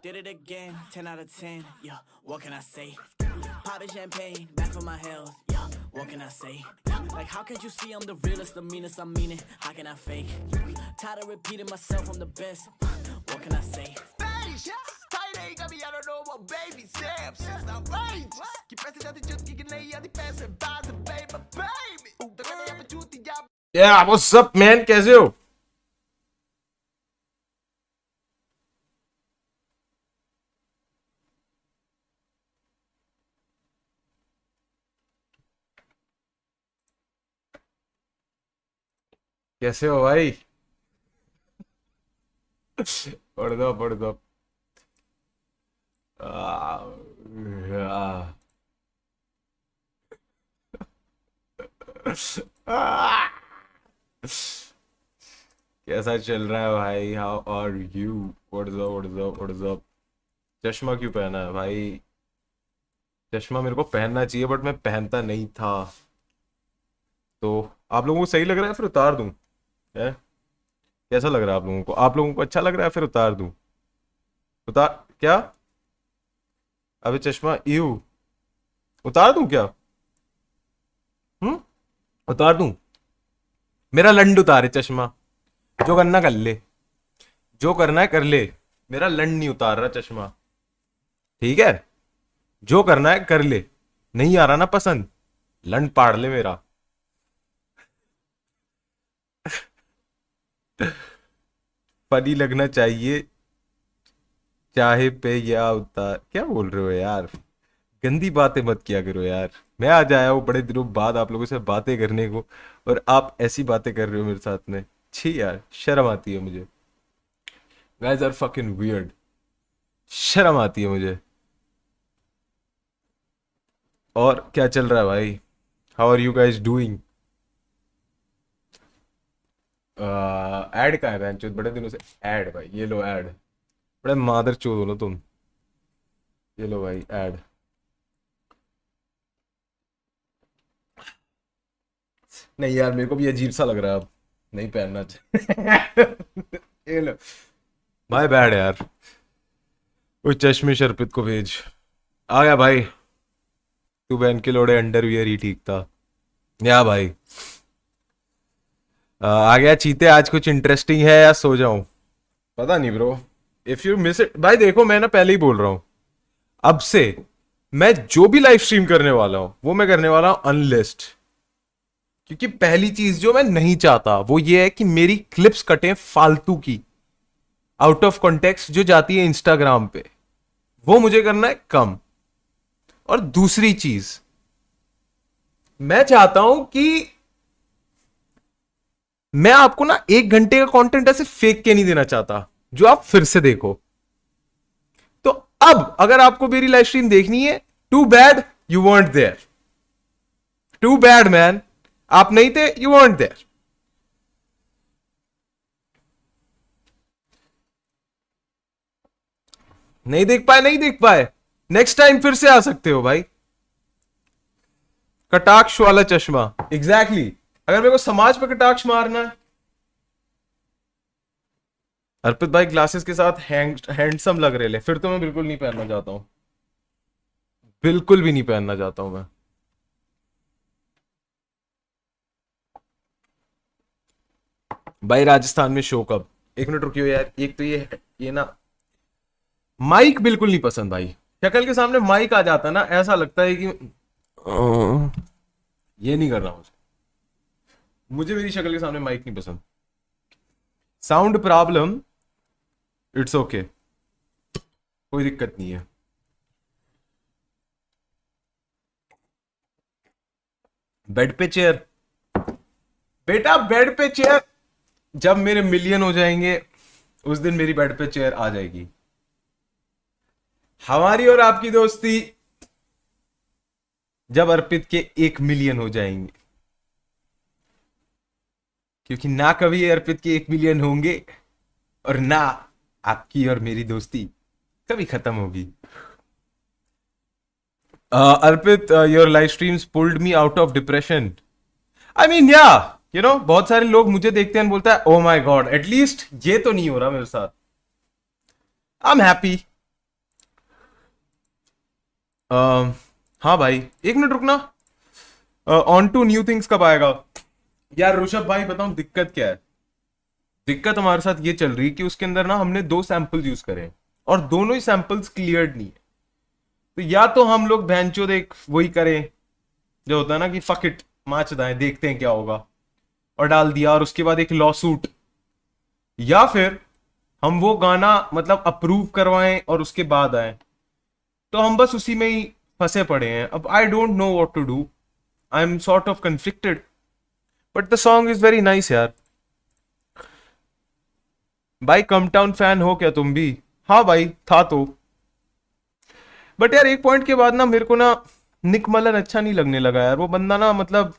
Did it again, 10 out of 10, yeah, what can I say? Poppin' champagne, back for my health, yeah, what can I say? Like, how can't you see I'm the realest, the meanest, I mean it, how can I fake? Tired of repeating myself, I'm the best, what can I say? Yeah, what's up man, कैसे हो? कैसे हो भाई? पढ़ दो कैसा चल रहा है भाई? How are you? What's up? चश्मा क्यों पहना है भाई? चश्मा मेरे को पहनना चाहिए बट मैं पहनता नहीं था। तो आप लोगों को सही लग रहा है फिर उतार दूं? है कैसा लग रहा है आप लोगों को? आप लोगों को अच्छा लग रहा है फिर उतार दूं? उतार क्या? अबे चश्मा यू उतार दूं क्या? उतार दूं? मेरा लंड उतारे चश्मा। जो करना कर ले, जो करना है कर ले। मेरा लंड नहीं उतार रहा चश्मा, ठीक है? जो करना है कर ले। नहीं आ रहा ना पसंद, लंड पाड़ ले मेरा। फनी लगना चाहिए चाहे पे या उतार। क्या बोल रहे हो यार? गंदी बातें मत किया करो यार। मैं आज आया हूँ बड़े दिनों बाद आप लोगों से बातें करने को, और आप ऐसी बातें कर रहे हो मेरे साथ में। छी यार, शर्म आती है मुझे। Guys are fucking weird. शर्म आती है मुझे। और क्या चल रहा है भाई? How are you guys doing? Ad कहाँ है बहनचोद? बड़े दिनों से ऐड भाई। ये लो ऐड। बड़े मादर चोद हो ना तुम। ये लो भाई ऐड। नहीं यार, मेरे को भी अजीब सा लग रहा है अब। नहीं पहनना चाहिए। ये लो। माय बैड यार। कोई चश्मे शरपित को भेज। आ गया भाई। तू बहन के लोड़े अंडरवियर ही ठीक था। या भाई आ गया चीते। आज कुछ इंटरेस्टिंग है या सो जाऊं? पता नहीं bro, if you miss it. भाई देखो, मैं ना पहले ही बोल रहा हूं, अब से मैं जो भी लाइव स्ट्रीम करने वाला हूं वो मैं करने वाला हूं अनलिस्ट। क्योंकि पहली चीज जो मैं नहीं चाहता वो ये है कि मेरी क्लिप्स कटें फालतू की, आउट ऑफ कॉन्टेक्स्ट, जो जाती है इंस्टाग्राम पे। वो मुझे करना है कम। और दूसरी चीज, मैं चाहता हूं कि मैं आपको ना 1 घंटे का कंटेंट ऐसे फेंक के नहीं देना चाहता जो आप फिर से देखो। तो अब अगर आपको मेरी लाइव स्ट्रीम देखनी है, too bad you weren't there. Too bad man, आप नहीं थे, यू weren't देयर। नहीं देख पाए, नहीं देख पाए, नेक्स्ट टाइम फिर से आ सकते हो भाई। कटाक्ष वाला चश्मा, एग्जैक्टली exactly। अगर मेरे को समाज पे कटाक्ष मारना है, अर्पित भाई ग्लासेस के साथ हैंडसम लग रहे ले, फिर तो मैं बिल्कुल नहीं पहनना चाहता हूं। बिल्कुल भी नहीं पहनना चाहता हूं मैं। भाई राजस्थान में शो कब? 1 मिनट रुकियो यार। एक तो ये ना माइक बिल्कुल नहीं पसंद भाई। शक्ल के सामने माइक आ जाता ना, ऐसा लगता है कि ये नहीं कर रहा मुझे। मुझे मेरी शक्ल के सामने माइक नहीं पसंद। साउंड प्रॉब्लम, इट्स ओके, कोई दिक्कत नहीं है। बेड पे चेयर, बेटा बेड पे चेयर। जब मेरे मिलियन हो जाएंगे उस दिन मेरी बेड पे चेयर आ जाएगी। हमारी और आपकी दोस्ती जब अर्पित के 1 मिलियन हो जाएंगे, क्योंकि ना कभी अर्पित के 1 मिलियन होंगे और ना आपकी और मेरी दोस्ती कभी खत्म होगी। Arpit, your live streams pulled me out of depression. I mean yeah you know, बहुत सारे लोग मुझे देखते हैं बोलता है ओ माय गॉड, एटलीस्ट ये तो नहीं हो रहा मेरे साथ। आई एम हैप्पी, हाँ भाई, एक मिनट रुकना। ऑन टू न्यू थिंग्स कब आएगा? यार ऋषभ भाई बताऊं दिक्कत क्या है। दिक्कत हमारे साथ ये चल रही है कि उसके अंदर ना हमने 2 सैंपल्स यूज करे हैं और दोनों ही सैंपल्स क्लियर्ड नहीं है। तो या तो हम लोग भैंचो देख वही करें जो होता है ना कि फक इट, माच दाएं, देखते हैं क्या होगा, और डाल दिया और उसके बाद एक लॉ सूट, या फिर हम वो गाना मतलब अप्रूव करवाएं और उसके बाद आए। तो हम बस उसी में ही फंसे पड़े हैं। अब I don't know what to do. I am sort of conflicted, but the song is very nice यार। भाई कम टाउन फैन हो क्या तुम भी? हाँ भाई था तो। बट यार एक पॉइंट के बाद ना मेरे को ना निक मलन अच्छा नहीं लगने लगा यार। वो बंदा ना मतलब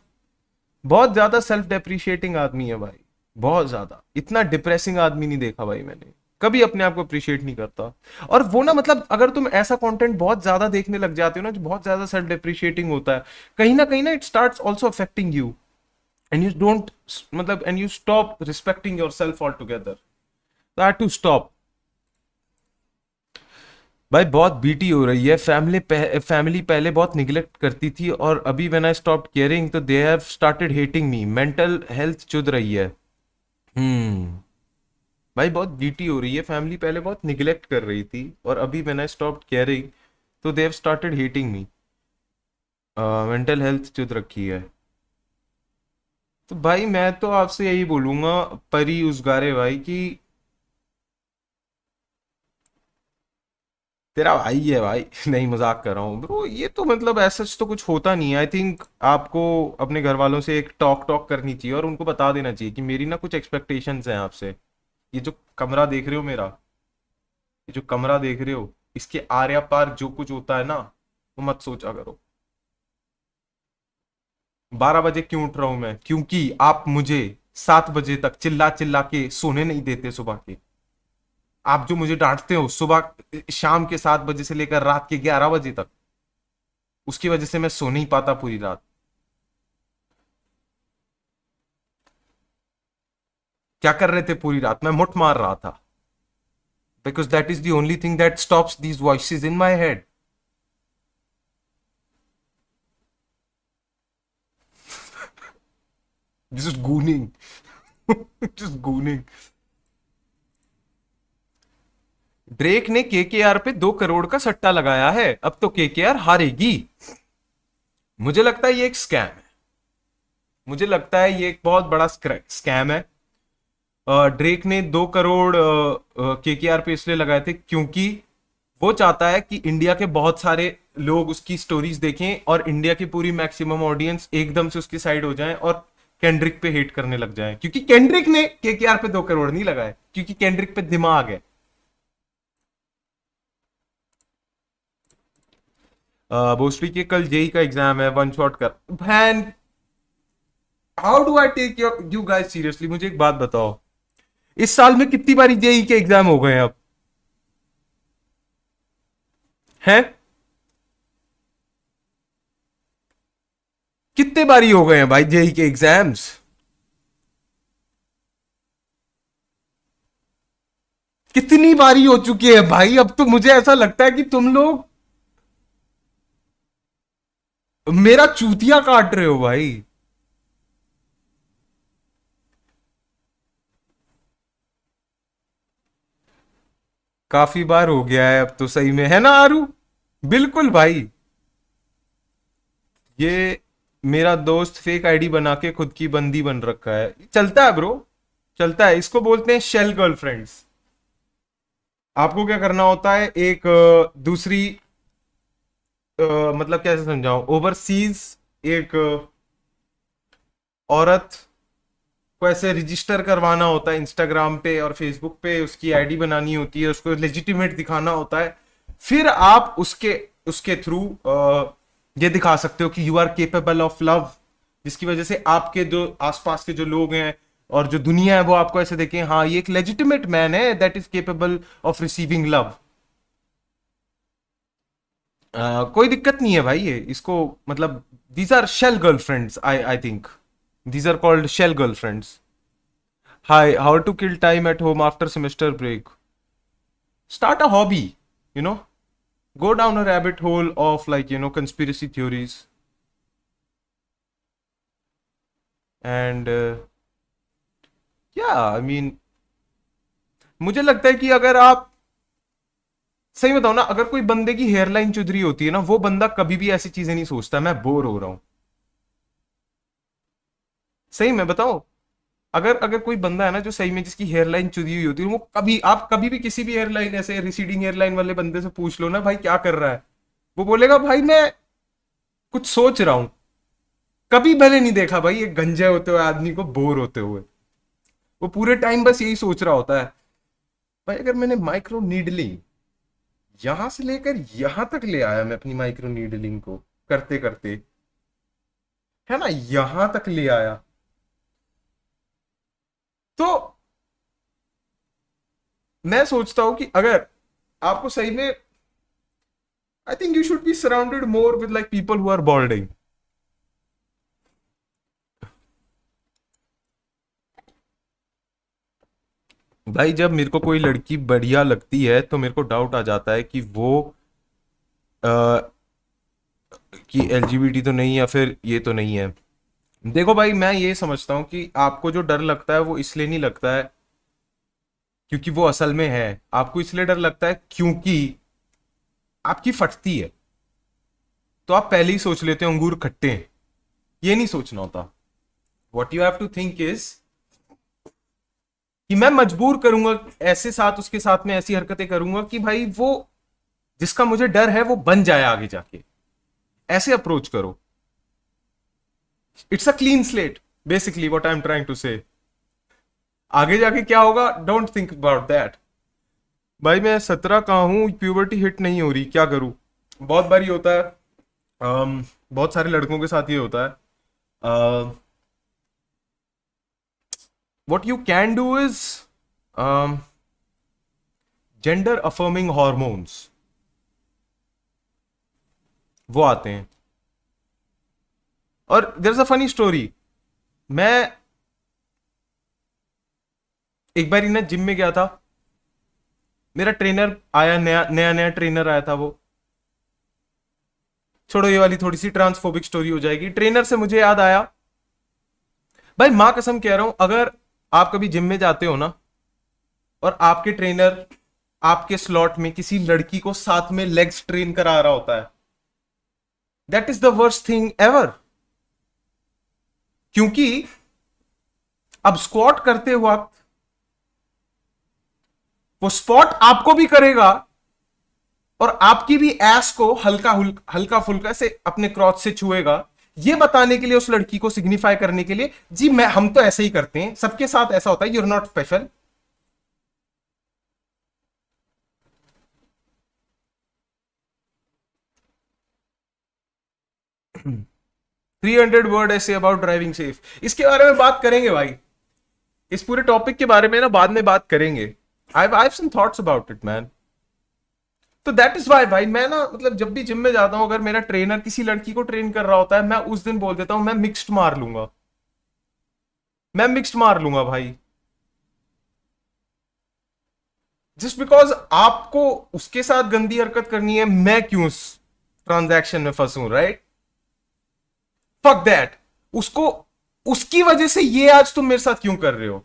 बहुत ज्यादा सेल्फ डेप्रिशिएटिंग आदमी है भाई। बहुत ज्यादा, इतना डिप्रेसिंग आदमी नहीं देखा भाई मैंने कभी। अपने आप को अप्रिशिएट नहीं करता। और वो ना मतलब अगर तुम ऐसा कंटेंट बहुत ज्यादा देखने लग जाते हो ना जो बहुत ज्यादा सेल्फ डेप्रिशिएटिंग होता है, कहीं ना it starts also affecting you, and you don't मतलब and you stop respecting yourself all together. That to stop. भाई बहुत बीटी हो रही है। फैमिली पहले बहुत निगलेक्ट करती थी और अभी व्हेन आई स्टॉप केयरिंग तो they have started hating me. Mental health चुद रही है। हम्म। भाई बहुत बीटी हो रही है। फैमिली पहले बहुत निगलेक्ट कर रही थी और अभी व्हेन आई स्टॉप केयरिंग तो they have started hating me. Mental health चुद रखी है। तो भाई मैं तो आपसे यही बोलूंगा परी उजगारे भाई कि तेरा भाई है भाई। नहीं मजाक कर रहा हूँ ब्रो। ये तो मतलब ऐसा तो कुछ होता नहीं है। आई थिंक आपको अपने घर वालों से एक टॉक टॉक करनी चाहिए और उनको बता देना चाहिए कि मेरी ना कुछ एक्सपेक्टेशंस हैं आपसे। ये जो कमरा देख रहे हो मेरा, ये जो कमरा देख रहे हो, इसके आर्या पार जो कुछ होता है ना वो मत सोचा करो। 12 बजे क्यों उठ रहा हूं मैं? क्योंकि आप मुझे 7 बजे तक चिल्ला चिल्ला के सोने नहीं देते सुबह के। आप जो मुझे डांटते हो सुबह शाम के 7 बजे से लेकर रात के 11 बजे तक, उसकी वजह से मैं सो नहीं पाता पूरी रात। क्या कर रहे थे पूरी रात? मैं मुठ मार रहा था। Because that is the only thing that stops these voices in my head. Just gooning. Just gooning. Drake ने केकेआर पे 2 करोड़ का सट्टा लगाया है। अब तो केकेआर हारेगी। मुझे लगता है ये एक स्कैम है। मुझे लगता है ये एक बहुत बड़ा स्कैम है। ड्रेक ने 2 करोड़ केकेआर पे इसलिए लगाए थे क्योंकि वो चाहता है कि इंडिया के बहुत सारे लोग उसकी स्टोरीज देखें और इंडिया की पूरी मैक्सिमम ऑडियंस एकदम से उसकी साइड हो जाए और केंड्रिक पे हेट करने लग जाए। क्योंकि केंड्रिक ने केकेआर पे 2 करोड़ नहीं लगाए, क्योंकि केंड्रिक पे दिमाग है। भोसड़ी के कल जेई का एग्जाम है, वन शॉट कर भैन। How do I take you guys seriously? मुझे एक बात बताओ, इस साल में कितनी बारी जेई के एग्जाम हो गए अब हैं? कितने बारी हो गए हैं भाई जेई के एग्जाम्स? कितनी बारी हो चुकी है भाई? अब तो मुझे ऐसा लगता है कि तुम लोग मेरा चूतिया काट रहे हो भाई। काफी बार हो गया है अब तो, सही में है ना आरू? बिल्कुल भाई। ये मेरा दोस्त फेक आईडी बना के खुद की बंदी बन रखा है। चलता है ब्रो, चलता है। इसको बोलते हैं शेल गर्लफ्रेंड्स। आपको क्या करना होता है, एक दूसरी मतलब कैसे समझाऊं, ओवरसीज एक औरत को ऐसे रजिस्टर करवाना होता है इंस्टाग्राम पे और फेसबुक पे। उसकी आईडी बनानी होती है, उसको लेजिटिमेट दिखाना होता है। फिर आप उसके उसके थ्रू ये दिखा सकते हो कि you are capable of love, जिसकी वजह से आपके जो आसपास के जो लोग हैं और जो दुनिया है वो आपको ऐसे देखें, हाँ ये एक लेजिटिमेट मैन है that is capable of receiving love. कोई दिक्कत नहीं है भाई। ये इसको मतलब these are shell girlfriends. I think these are called shell girlfriends. Hi, how to kill time at home after semester break? Start a hobby, you know? go down a rabbit hole of like conspiracy theories and yeah, I mean, मुझे लगता है कि अगर आप सही बताओ ना, अगर कोई बंदे की हेयरलाइन चुदरी होती है ना, वो बंदा कभी भी ऐसी चीजें नहीं सोचता मैं बोर हो रहा हूं। सही में बताओ, अगर अगर कोई बंदा है ना जो सही में जिसकी हेयरलाइन चुदी हुई होती है, वो कभी, आप कभी भी किसी भी हेयरलाइन ऐसे रिसीडिंग हेयरलाइन वाले बंदे से पूछ लो ना भाई क्या कर रहा है, वो बोलेगा भाई मैं कुछ सोच रहा हूं। कभी मैंने नहीं देखा भाई एक गंजे होते हुए आदमी को बोर होते हुए। वो पूरे टाइम बस यही सोच रहा होता है, भाई अगर मैंने माइक्रो नीडलिंग यहां से लेकर यहां तक ले आया, मैं अपनी माइक्रो नीडलिंग को करते करते, है ना, यहां तक ले आया, तो मैं सोचता हूं कि अगर आपको सही में, I think you should be surrounded more with like people who are balding. भाई जब मेरे को कोई लड़की बढ़िया लगती है तो मेरे को डाउट आ जाता है कि वो आ, कि एलजीबीटी तो नहीं, या फिर ये तो नहीं है। देखो भाई, मैं ये समझता हूँ कि आपको जो डर लगता है वो इसलिए नहीं लगता है क्योंकि वो असल में है, आपको इसलिए डर लगता है क्योंकि आपकी फटती है, तो आप पहले ही सोच लेते हो अंगूर खट्टे हैं। ये नहीं सोचना होता। What you have to think is कि मैं मजबूर करूंगा ऐसे साथ, उसके साथ में ऐसी हरकतें करूंगा कि भाई वो जिसका मुझे डर है वो बन जाए आगे जाके। ऐसे अप्रोच करो। It's a clean slate, basically what I am trying to say. आगे जाके क्या होगा, डोंट थिंक अबाउट दैट। भाई मैं 17 का हूं, प्यूबर्टी हिट नहीं हो रही, क्या करूं। बहुत बारी होता है, बहुत सारे लड़कों के साथ ये होता है। What you can do is gender affirming hormones, वो आते हैं। और there is a funny story. मैं एक बार ना जिम में गया था, मेरा ट्रेनर आया, नया नया नया ट्रेनर आया था वो। छोड़ो, ये वाली थोड़ी सी ट्रांसफोबिक स्टोरी हो जाएगी। ट्रेनर से मुझे याद आया, भाई मां कसम कह रहा हूं, अगर आप कभी जिम में जाते हो ना और आपके ट्रेनर आपके स्लॉट में किसी लड़की को साथ में लेग्स ट्रेन करा रहा होता है, that is the worst thing ever. क्योंकि अब स्क्वाट करते वक्त वो स्पॉट आपको भी करेगा और आपकी भी एस को हल्का हल्का फुल्का से अपने क्रॉच से छुएगा, ये बताने के लिए, उस लड़की को सिग्निफाई करने के लिए, जी मैं, हम तो ऐसे ही करते हैं, सबके साथ ऐसा होता है, यूर नॉट स्पेशल। 300 वर्ड ऐसे अबाउट ड्राइविंग सेफ, इसके बारे में बात करेंगे भाई। इस पूरे टॉपिक के बारे में ना बाद में बात करेंगे। I have some thoughts about it man. तो दैट इज वाई भाई मैं ना, मतलब जब भी जिम में जाता हूं, अगर मेरा ट्रेनर किसी लड़की को ट्रेन कर रहा होता है, मैं उस दिन बोल देता हूं मैं मिक्स्ड मार लूंगा, मैं मिक्स्ड मार लूंगा भाई। जस्ट बिकॉज आपको उसके साथ गंदी हरकत करनी है, मैं क्यों उस ट्रांजैक्शन में फंसूं, राइट। Fuck that. उसको, उसकी वजह से ये आज तुम मेरे साथ क्यों कर रहे हो,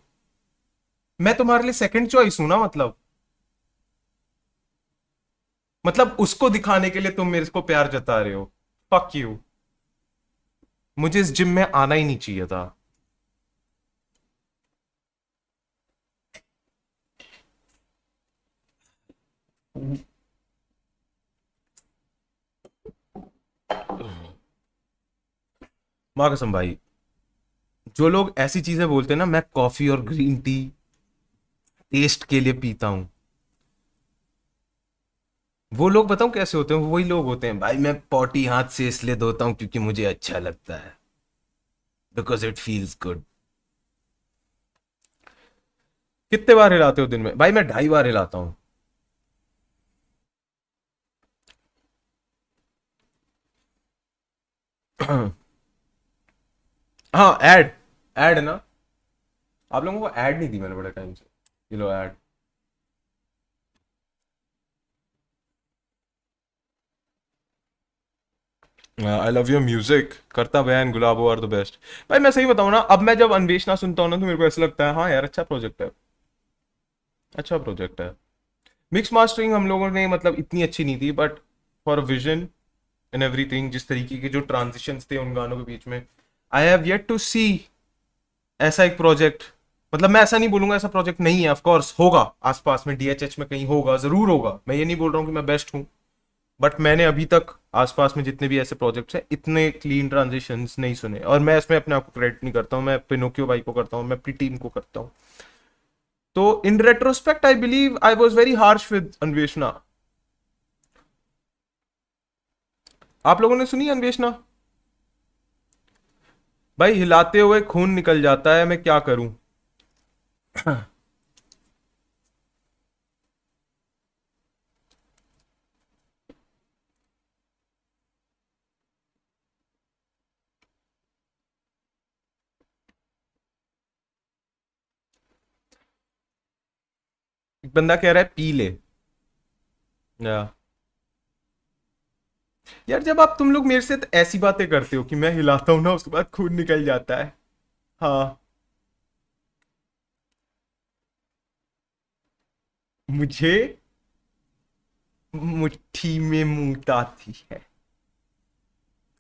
मैं तुम्हारे लिए सेकंड चॉइस हूं ना, मतलब उसको दिखाने के लिए तुम मेरे को प्यार जता रहे हो। Fuck you. मुझे इस जिम में आना ही नहीं चाहिए था। माँ कसम भाई, जो लोग ऐसी चीजें बोलते हैं ना, मैं कॉफी और ग्रीन टी टेस्ट के लिए पीता हूं, वो लोग बताऊं कैसे होते हैं, वो वही लोग होते हैं भाई, मैं पॉटी हाथ से इसलिए धोता हूं क्योंकि मुझे अच्छा लगता है, बिकॉज इट फील्स गुड। कितने बार हिलाते हो दिन में, भाई मैं 2.5 बार हिलाता हूं। हाँ, ऐड, ऐड ना, आप लोगों को ऐड नहीं दी मैंने बड़े टाइम से, ये लो ad. I love your music, करता बयान, गुलाबो आर द बेस्ट। भाई मैं सही बताऊं ना, अब मैं जब अन्वेषणा सुनता हूं ना तो मेरे को ऐसा लगता है हाँ यार अच्छा प्रोजेक्ट है, अच्छा प्रोजेक्ट है। मिक्स मास्टरिंग हम लोगों ने मतलब इतनी अच्छी नहीं थी, but for vision and everything, जिस तरीके के जो ट्रांजिशंस थे उन गानों के बीच में, आई हैव येट टू सी ऐसा एक प्रोजेक्ट। मतलब मैं ऐसा नहीं बोलूंगा ऐसा प्रोजेक्ट नहीं है, ऑफ कोर्स होगा आसपास में, डीएचएच में कहीं होगा, जरूर होगा। मैं ये नहीं बोल रहा हूँ कि मैं बेस्ट हूँ, बट मैंने अभी तक आसपास में जितने भी ऐसे प्रोजेक्ट्स हैं इतने क्लीन ट्रांजिशंस नहीं सुने। और मैं इसमें अपने आप को क्रेडिट नहीं करता हूँ, मैं पिनोकियो भाई को करता हूँ, मैं अपनी टीम को करता हूँ। तो in retrospect I believe I was very harsh with Anveshana. आप लोगों ने सुनी अन्वेषणा? भाई हिलाते हुए खून निकल जाता है, मैं क्या करूं। एक बंदा कह रहा है पी ले। या यार जब आप तुम लोग मेरे से ऐसी बातें करते हो कि मैं हिलाता हूं ना उसके बाद खून निकल जाता है। हाँ, मुझे मुट्ठी में मूत आती है,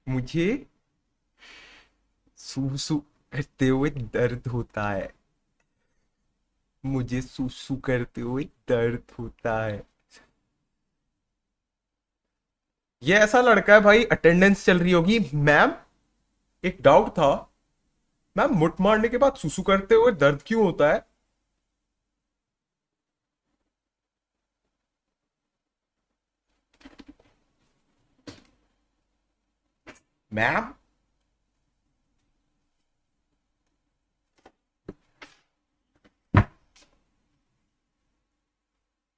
मुझे सूसू करते हुए दर्द होता है, मुझे सूसू करते हुए दर्द होता है। ये ऐसा लड़का है भाई, अटेंडेंस चल रही होगी, मैम एक डाउट था, मैम मुट मारने के बाद सुसु करते हुए दर्द क्यों होता है? मैम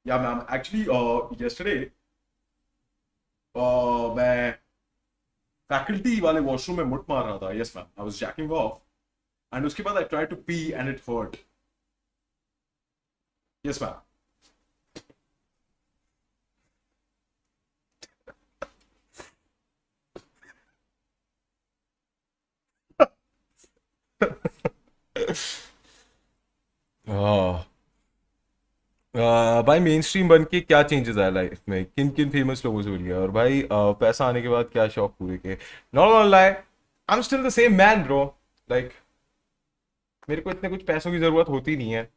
या मैम एक्चुअली यस्टरडे मैं फैकल्टी वाले वॉशरूम में मुट मार रहा था। Yes ma'am, I was jacking off and उसके बाद I try to pee and it hurt. Yes ma'am. भाई मेन स्ट्रीम बन के क्या चेंजेस आया लाइफ में, किन किन फेमस लोगों से मिल गया, और भाई पैसा आने के बाद क्या शौक पूरे के। Not gonna lie, I am still the same man bro. Like मेरे को इतने कुछ पैसों की जरूरत होती नहीं है।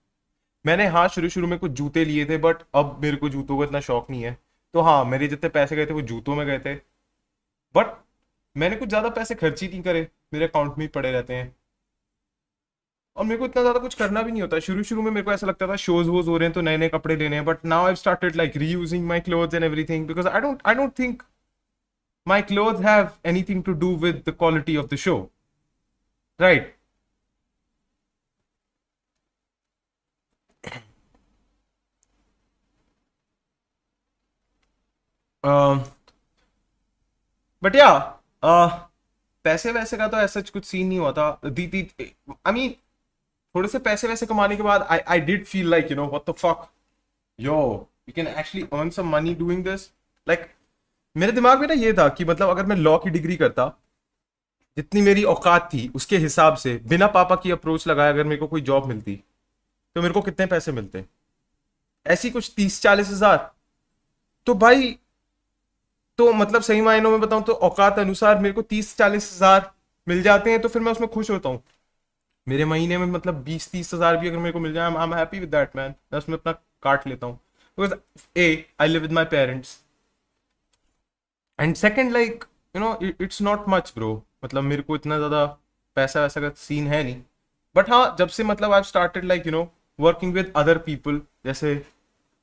मैंने हाँ शुरू शुरू में कुछ जूते लिए थे, बट अब मेरे को जूतों का इतना शौक नहीं है। तो हाँ, मेरे जितने पैसे गए थे वो जूतों में गए थे, बट मैंने कुछ ज्यादा पैसे खर्च ही नहीं करे, मेरे अकाउंट में ही पड़े रहते हैं। और मेरे को इतना ज्यादा कुछ करना भी नहीं होता। शुरू शुरू में मेरे को ऐसा लगता था शोज वोज हो रहे हैं तो नए नए कपड़े लेने हैं, but now I started like reusing my clothes and everything, because I don't think my clothes have anything to do with the quality of the show, right? But yeah पैसे वैसे का तो ऐसा कुछ सीन नहीं हुआ था। दी दी आई मीन थोड़े से पैसे वैसे कमाने के बाद I did feel like what the fuck, yo you can actually earn some money doing this. Like मेरे दिमाग में ना ये था कि मतलब अगर मैं लॉ की डिग्री करता, जितनी मेरी औकात थी उसके हिसाब से, बिना पापा की अप्रोच लगाए अगर मेरे को कोई जॉब मिलती, तो मेरे को कितने पैसे मिलते? ऐसी कुछ 30-40 हजार। तो भाई, तो मतलब सही मायनों में बताऊं तो औकात अनुसार मेरे को 30-40 हजार मिल जाते हैं, तो फिर मैं उसमें खुश होता हूँ। मेरे महीने में मतलब 20-30 हजार भी अगर मेरे को मिल जाए, I am happy with that man. मैं उसमें अपना काट लेता हूँ, because A I live with my parents, and second like it's not much bro. मतलब मेरे को इतना ज्यादा पैसा वैसा का सीन है नहीं। बट हाँ, जब से मतलब आई started like working with other people, जैसे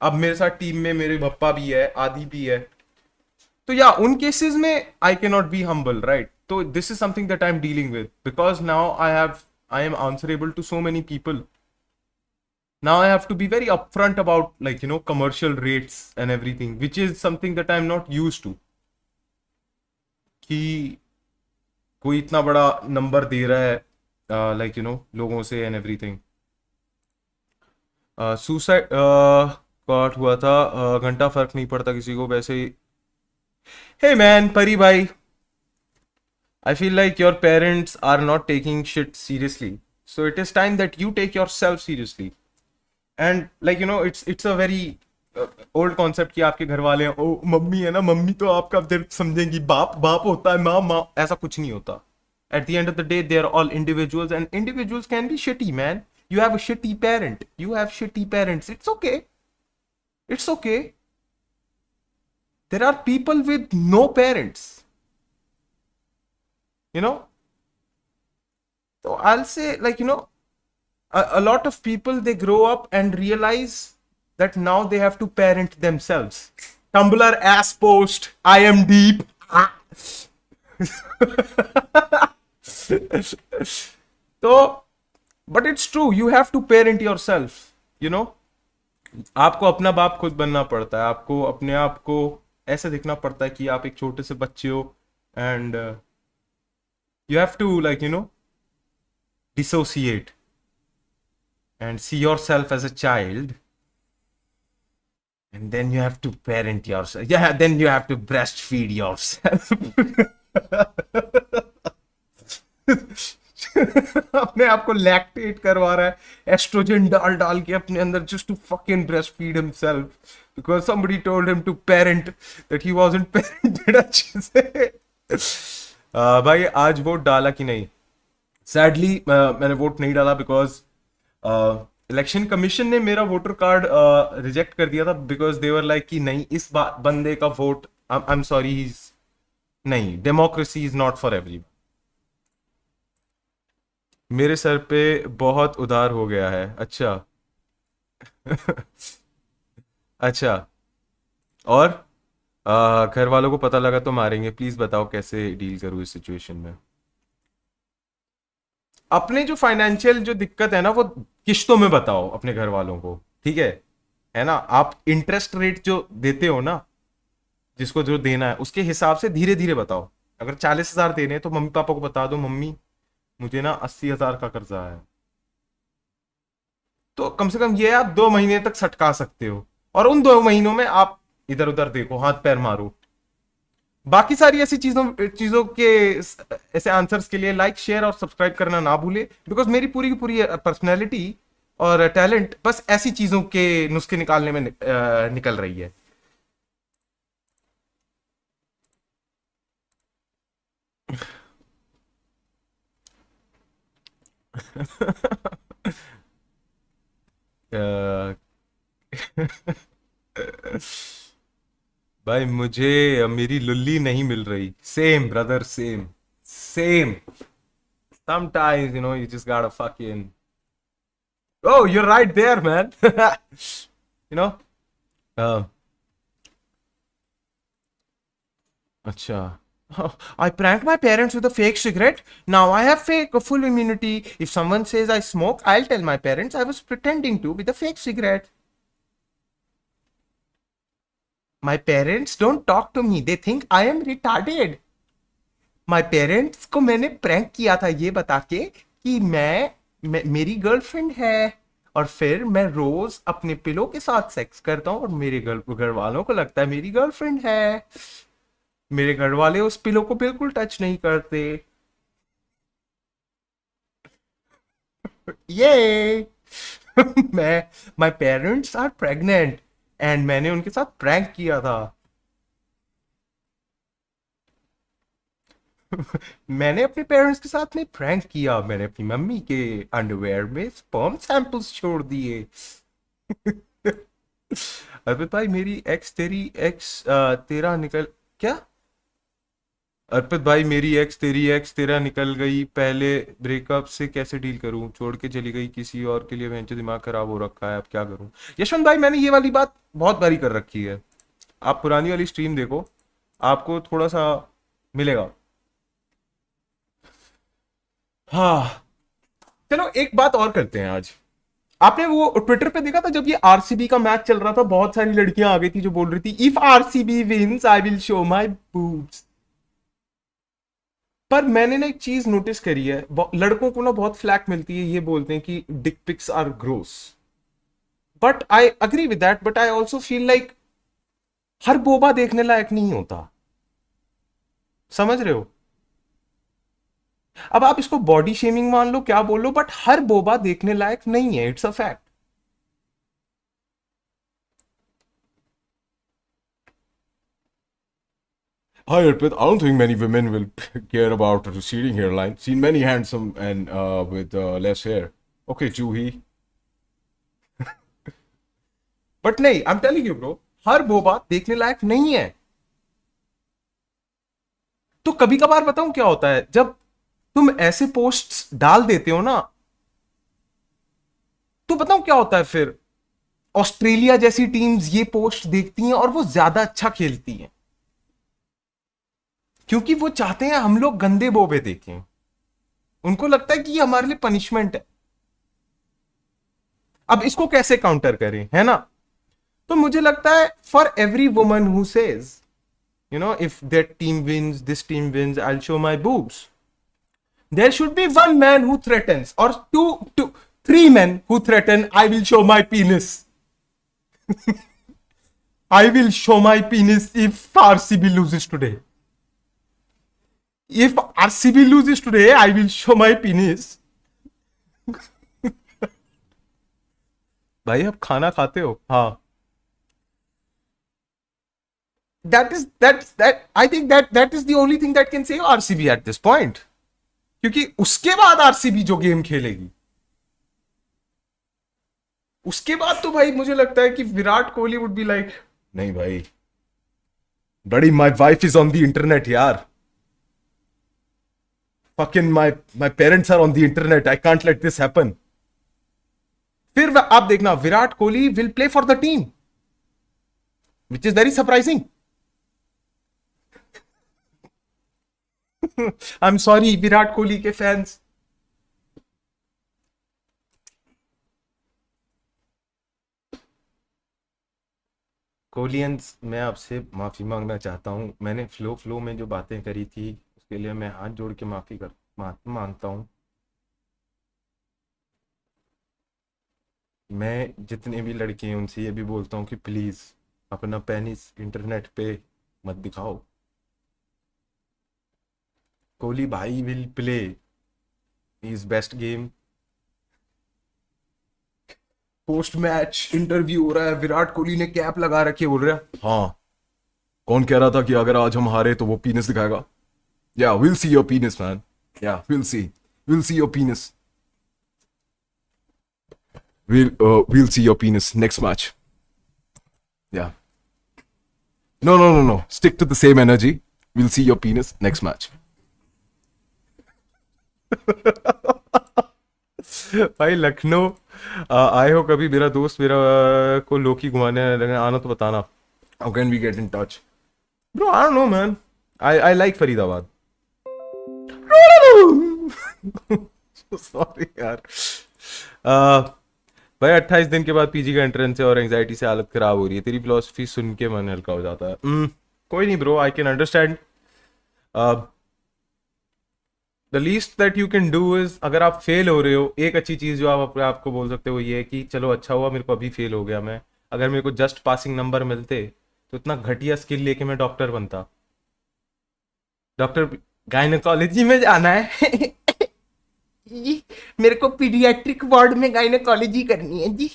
अब मेरे साथ टीम में मेरे पप्पा भी है, आदि भी है, तो या उन केसेस में I can not be humble, right? तो this is something that I am dealing with, because now I am answerable to so many people. Now I have to be very upfront about like commercial rates and everything, which is something that I'm not used to, कि कोई इतना बड़ा number दे रहा है like लोगों से and everything. Suicide cot हुआ था, घंटा फर्क नहीं पड़ता किसी को वैसे ही। हे मैन, परी भाई, I feel like your parents are not taking shit seriously. So it is time that you take yourself seriously. And like it's a very old concept कि आपके घर वाले हैं, ओ मम्मी है ना, मम्मी तो आपका दर्द समझेंगी, बाप बाप होता है, माँ माँ, ऐसा कुछ नहीं होता. At the end of the day, they are all individuals, and individuals can be shitty, man. You have a shitty parent. You have shitty parents. It's okay. It's okay. There are people with no parents. You know? So I'll say, like, a lot of people, they grow up and realize that now they have to parent themselves. Tumblr ass post, I am deep. तो but it's true, you have to parent yourself. You know आपको अपना बाप खुद बनना पड़ता है. आपको अपने आप को ऐसे दिखना पड़ता है कि आप एक छोटे से बच्चे हो, and you have to like dissociate and see yourself as a child, and then you have to parent yourself. Yeah, then you have to breastfeed yourself. अपने आप को लैक्टेट करवा रहा है, एस्ट्रोजन डाल डाल के अपने अंदर, just to fucking breastfeed himself because somebody told him to parent that he wasn't parented अच्छे से. भाई आज वोट डाला कि नहीं? सैडली मैंने वोट नहीं डाला बिकॉज इलेक्शन कमीशन ने मेरा वोटर कार्ड रिजेक्ट कर दिया था, बिकॉज दे वर लाइक कि नहीं, इस बंदे का वोट, आई एम सॉरी, नहीं, democracy is not for every. मेरे सर पे बहुत उधार हो गया है. अच्छा. अच्छा. और घर वालों को पता लगा तो मारेंगे. प्लीज बताओ कैसे डील करूँ इस सिचुएशन में. अपने जो फाइनेंशियल जो दिक्कत है ना, वो किश्तों में बताओ अपने घर वालों को, ठीक है ना. आप इंटरेस्ट रेट जो देते हो ना, जिसको जो देना है उसके हिसाब से धीरे धीरे बताओ. अगर 40,000 देने हैं तो मम्मी पापा को बता दो, मम्मी मुझे ना 80,000 का कर्जा है. तो कम से कम ये आप 2 महीने तक सटका सकते हो, और उन 2 महीनों में आप इधर उधर देखो, हाथ पैर मारो. बाकी सारी ऐसी चीजों के ऐसे आंसर्स के लिए लाइक, शेयर और सब्सक्राइब करना ना भूले, बिकॉज मेरी पूरी की पूरी पर्सनैलिटी और टैलेंट बस ऐसी चीजों के नुस्खे निकालने में निकल रही है. भाई मुझे मेरी लुल्ली नहीं मिल रही. Same brother, same same. Sometimes you just gotta fucking, oh, you're right there, man. you know अच्छा. I pranked my parents with a fake cigarette. Now I have fake full immunity. If someone says I smoke, I'll tell my parents I was pretending to with a fake cigarette. My parents don't talk to me. They think I am retarded. My parents को मैंने prank किया था ये बता के कि मेरी girlfriend है, और फिर मैं रोज अपने पिलो के साथ सेक्स करता हूँ, और मेरे घर वालों को लगता है मेरी गर्लफ्रेंड है. मेरे घर वाले उस पिलो को बिल्कुल टच नहीं करते. ये my parents are pregnant, and मैंने उनके साथ प्रैंक किया था. मैंने अपने पेरेंट्स के साथ में प्रैंक किया. मैंने अपनी मम्मी के अंडरवेयर में स्पर्म सैंपल्स छोड़ दिए. अर्पित भाई मेरी एक्स तेरा निकल क्या? अर्पित भाई मेरी एक्स तेरा निकल गई. पहले ब्रेकअप से कैसे डील करूं? छोड़ के चली गई किसी और के लिए. वेंचर दिमाग खराब हो रखा है, अब क्या करूं? यशवंत भाई मैंने ये वाली बात बहुत बारी कर रखी है. आप पुरानी वाली स्ट्रीम देखो, आपको थोड़ा सा मिलेगा. हाँ चलो एक बात और करते हैं आज. आपने वो ट्विटर पे देखा था जब ये आरसीबी का मैच चल रहा था, बहुत सारी लड़कियां आ गई थी जो बोल रही थी if RCB wins I will show my boobs. पर मैंने ना एक चीज नोटिस करी है, लड़कों को ना बहुत फ्लैक मिलती है, ये बोलते हैं कि dick pics are gross. But I agree with that, but I also feel like हर बोबा देखने लायक नहीं होता. समझ रहे हो? अब आप इसको बॉडी शेमिंग मान लो, क्या बोलो, बट हर बोबा देखने लायक नहीं है, it's a fact. Hi, Arpit. I don't think many women will care about a receding hairline. Seen many handsome and with less hair. Okay, Juhi. But नहीं, I am telling you bro, हर वो बात देखने लायक नहीं है. तो कभी कभार बताऊं क्या होता है, जब तुम ऐसे पोस्ट्स डाल देते हो ना, तो बताऊं क्या होता है फिर. ऑस्ट्रेलिया जैसी टीम्स ये पोस्ट देखती हैं और वो ज्यादा अच्छा खेलती हैं, क्योंकि वो चाहते हैं हम लोग गंदे बोबे देखें. उनको लगता है कि ये हमारे लिए पनिशमेंट है. अब इसको कैसे काउंटर करें, है ना. तो मुझे लगता है for every woman who says, you know, if that team wins, this team wins, I'll show my boobs, there should be one man who threatens, or three men who threaten, I will show my penis. I will show my penis if RCB loses today. If RCB loses today, I will show my penis. भाई आप खाना खाते हो, हाँ. That I think that is the only thing that can save RCB at this point. क्योंकि उसके बाद RCB जो गेम खेलेगी, उसके बाद तो भाई मुझे लगता है कि Virat Kohli would be like, नहीं भाई बड़ी, my wife is on the internet यार, fucking my parents are on the internet, I can't let this happen. फिर आप देखना, Virat Kohli will play for the team, which is very surprising. I am sorry Virat Kohli के fans. कोहलियंस, मैं आपसे माफी मांगना चाहता हूं. मैंने फ्लो में जो बातें करी थी उसके लिए मैं हाथ जोड़ के माफी मांगता हूं. मैं जितने भी लड़के हैं उनसे ये भी बोलता हूं कि प्लीज अपना पेनिस इंटरनेट पे मत दिखाओ. कोहली भाई will play his best game. Post match interview हो रहा है, विराट कोहली ने कैप लगा रखी है, बोल रहा है हाँ कौन कह रहा था कि अगर आज हम हारे तो वो पीनस दिखाएगा. Ya will see your penis man, ya will see your penis, we'll see your penis next match. Yeah. No. Stick to the same energy. We'll see your penis next match. भाई लखनऊ आए हो कभी, मेरा दोस्त मेरा को लोकी घुमाने आना तो बताना. How can we get in touch? Bro, I don't know man. I like Faridabad. Sorry यार. भाई 28 दिन के बाद पीजी का एंट्रेंस है और एंजाइटी से हालत खराब हो रही है. तेरी फिलोसफी सुन के मन हल्का हो जाता है. कोई नहीं bro, I can understand. The least that you can do is, अगर आप फेल हो रहे हो, एक अच्छी चीज जो आप अपने आप को बोल सकते हो ये है कि चलो अच्छा हुआ मेरे को अभी फेल हो गया. मैं अगर मेरे को जस्ट पासिंग नंबर मिलते तो इतना घटिया स्किल लेके मैं डॉक्टर बनता. डॉक्टर, गायनेकोलॉजी में जाना है जी, मेरे को पीडियाट्रिक वार्ड में गायनेकोलॉजी करनी है जी.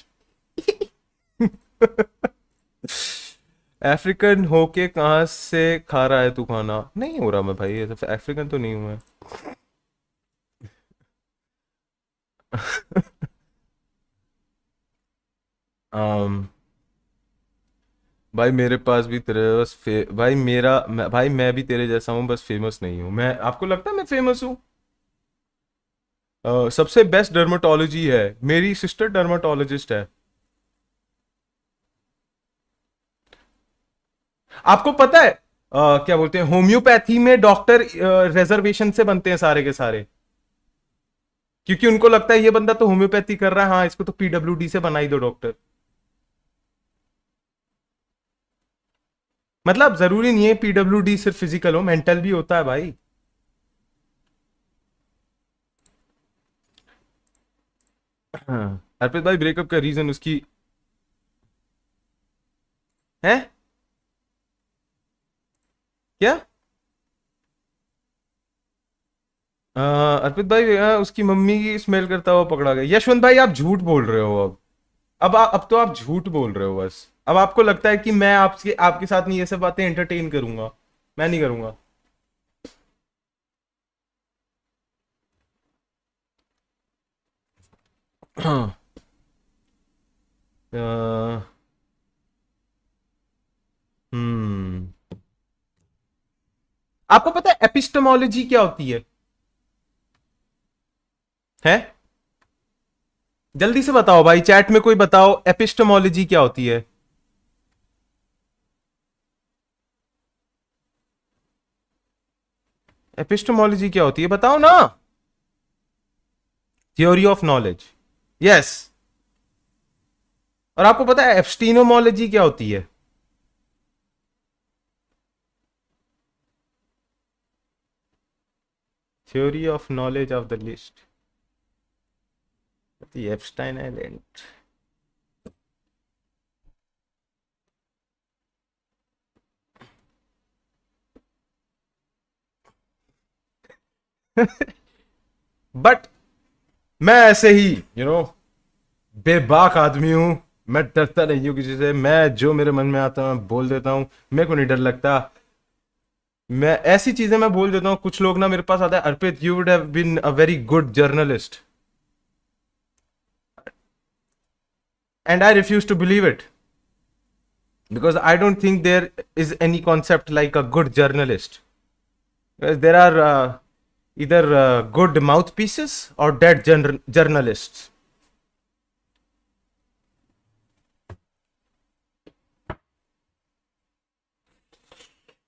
अफ्रीकन होके कहाँ से खा रहा है तू खाना? नहीं हो रहा मैं भाई, अफ्रीकन तो नहीं हूं मैं. um, भाई मेरे पास भी तेरे बस भाई भाई मैं भी तेरे जैसा हूँ, बस फेमस नहीं हूँ मैं. आपको लगता है मैं फेमस हूँ? सबसे बेस्ट डर्माटोलॉजी है, मेरी सिस्टर डर्माटोलॉजिस्ट है. आपको पता है क्या बोलते हैं, होम्योपैथी में डॉक्टर रिजर्वेशन से बनते हैं सारे के सारे, क्योंकि उनको लगता है ये बंदा तो होम्योपैथी कर रहा है, हाँ इसको तो पीडब्ल्यूडी से बना ही दो डॉक्टर. मतलब जरूरी नहीं है पीडब्ल्यूडी सिर्फ फिजिकल हो, मेंटल भी होता है भाई. अर्पित भाई ब्रेकअप का रीजन उसकी है क्या? अर्पित भाई उसकी मम्मी की स्मेल करता हुआ पकड़ा गया। यशवंत भाई आप झूठ बोल रहे हो अब तो आप झूठ बोल रहे हो बस। अब आपको लगता है कि मैं आपके आपके साथ नहीं ये सब बातें एंटरटेन करूंगा। मैं नहीं करूंगा। हाँ। अ, हम्म। आपको पता है एपिस्टेमोलॉजी क्या होती है? जल्दी से बताओ भाई, चैट में कोई बताओ एपिस्टेमोलॉजी क्या होती है? एपिस्टेमोलॉजी क्या होती है बताओ ना। Theory of knowledge. यस। और आपको पता है एब्स्टीनोमोलॉजी क्या होती है? Theory of knowledge of the list, the Epstein island. But मैं ऐसे ही बेबाक आदमी हूं। मैं डरता नहीं हूं किसी से। मैं जो मेरे मन में आता है मैं बोल देता हूं। मेरे को नहीं डर लगता। मैं ऐसी चीजें मैं बोल देता हूं। कुछ लोग ना मेरे पास आता है, Arpit you would have been a very good journalist, and I refuse to believe it because I don't think there is any concept like a good journalist. Because there are either good mouthpieces or dead journalists.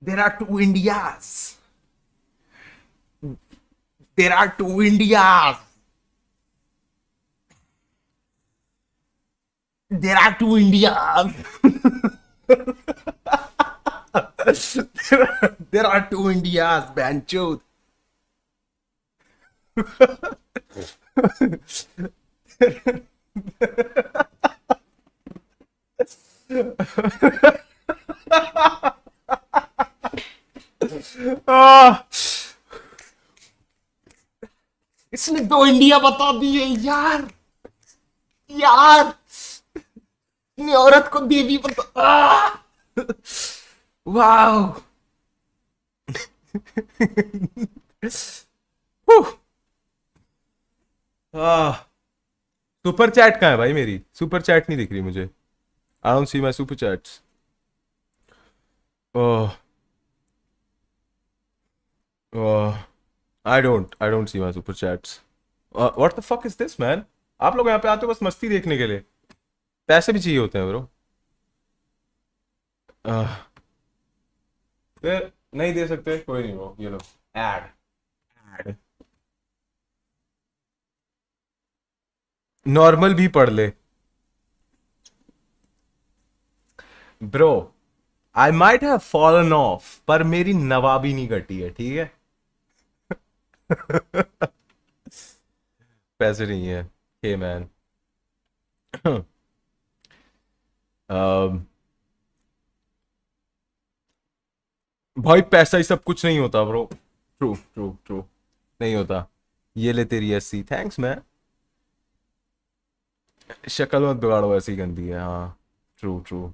There are two Indias. There are two Indias. There are two Indias. there are two Indias, Banchod. इसने दो India बता दिए यार। यार ने औरत को देवी बता। वाह। सुपर चैट कहाँ है भाई? मेरी सुपर चैट नहीं दिख रही मुझे। I don't see my super chats. Oh I don't see my super chats. What the fuck is this man? आप लोग यहाँ पे आते हो बस मस्ती देखने के लिए। पैसे भी चाहिए होते हैं ब्रो। फिर नहीं दे सकते कोई नहीं। वो ये लो एड एड। नॉर्मल भी पढ़ ले bro. I might have fallen of पर मेरी नवाबी नहीं घटी है, ठीक है। पैसे नहीं है। Hey man. भाई पैसा ही सब कुछ नहीं होता ब्रो। True true true. नहीं होता। ये ले तेरी एससी, थैंक्स मैन। शक्ल मत बिगाड़ो, ऐसी गंदी है। हाँ ट्रू ट्रू।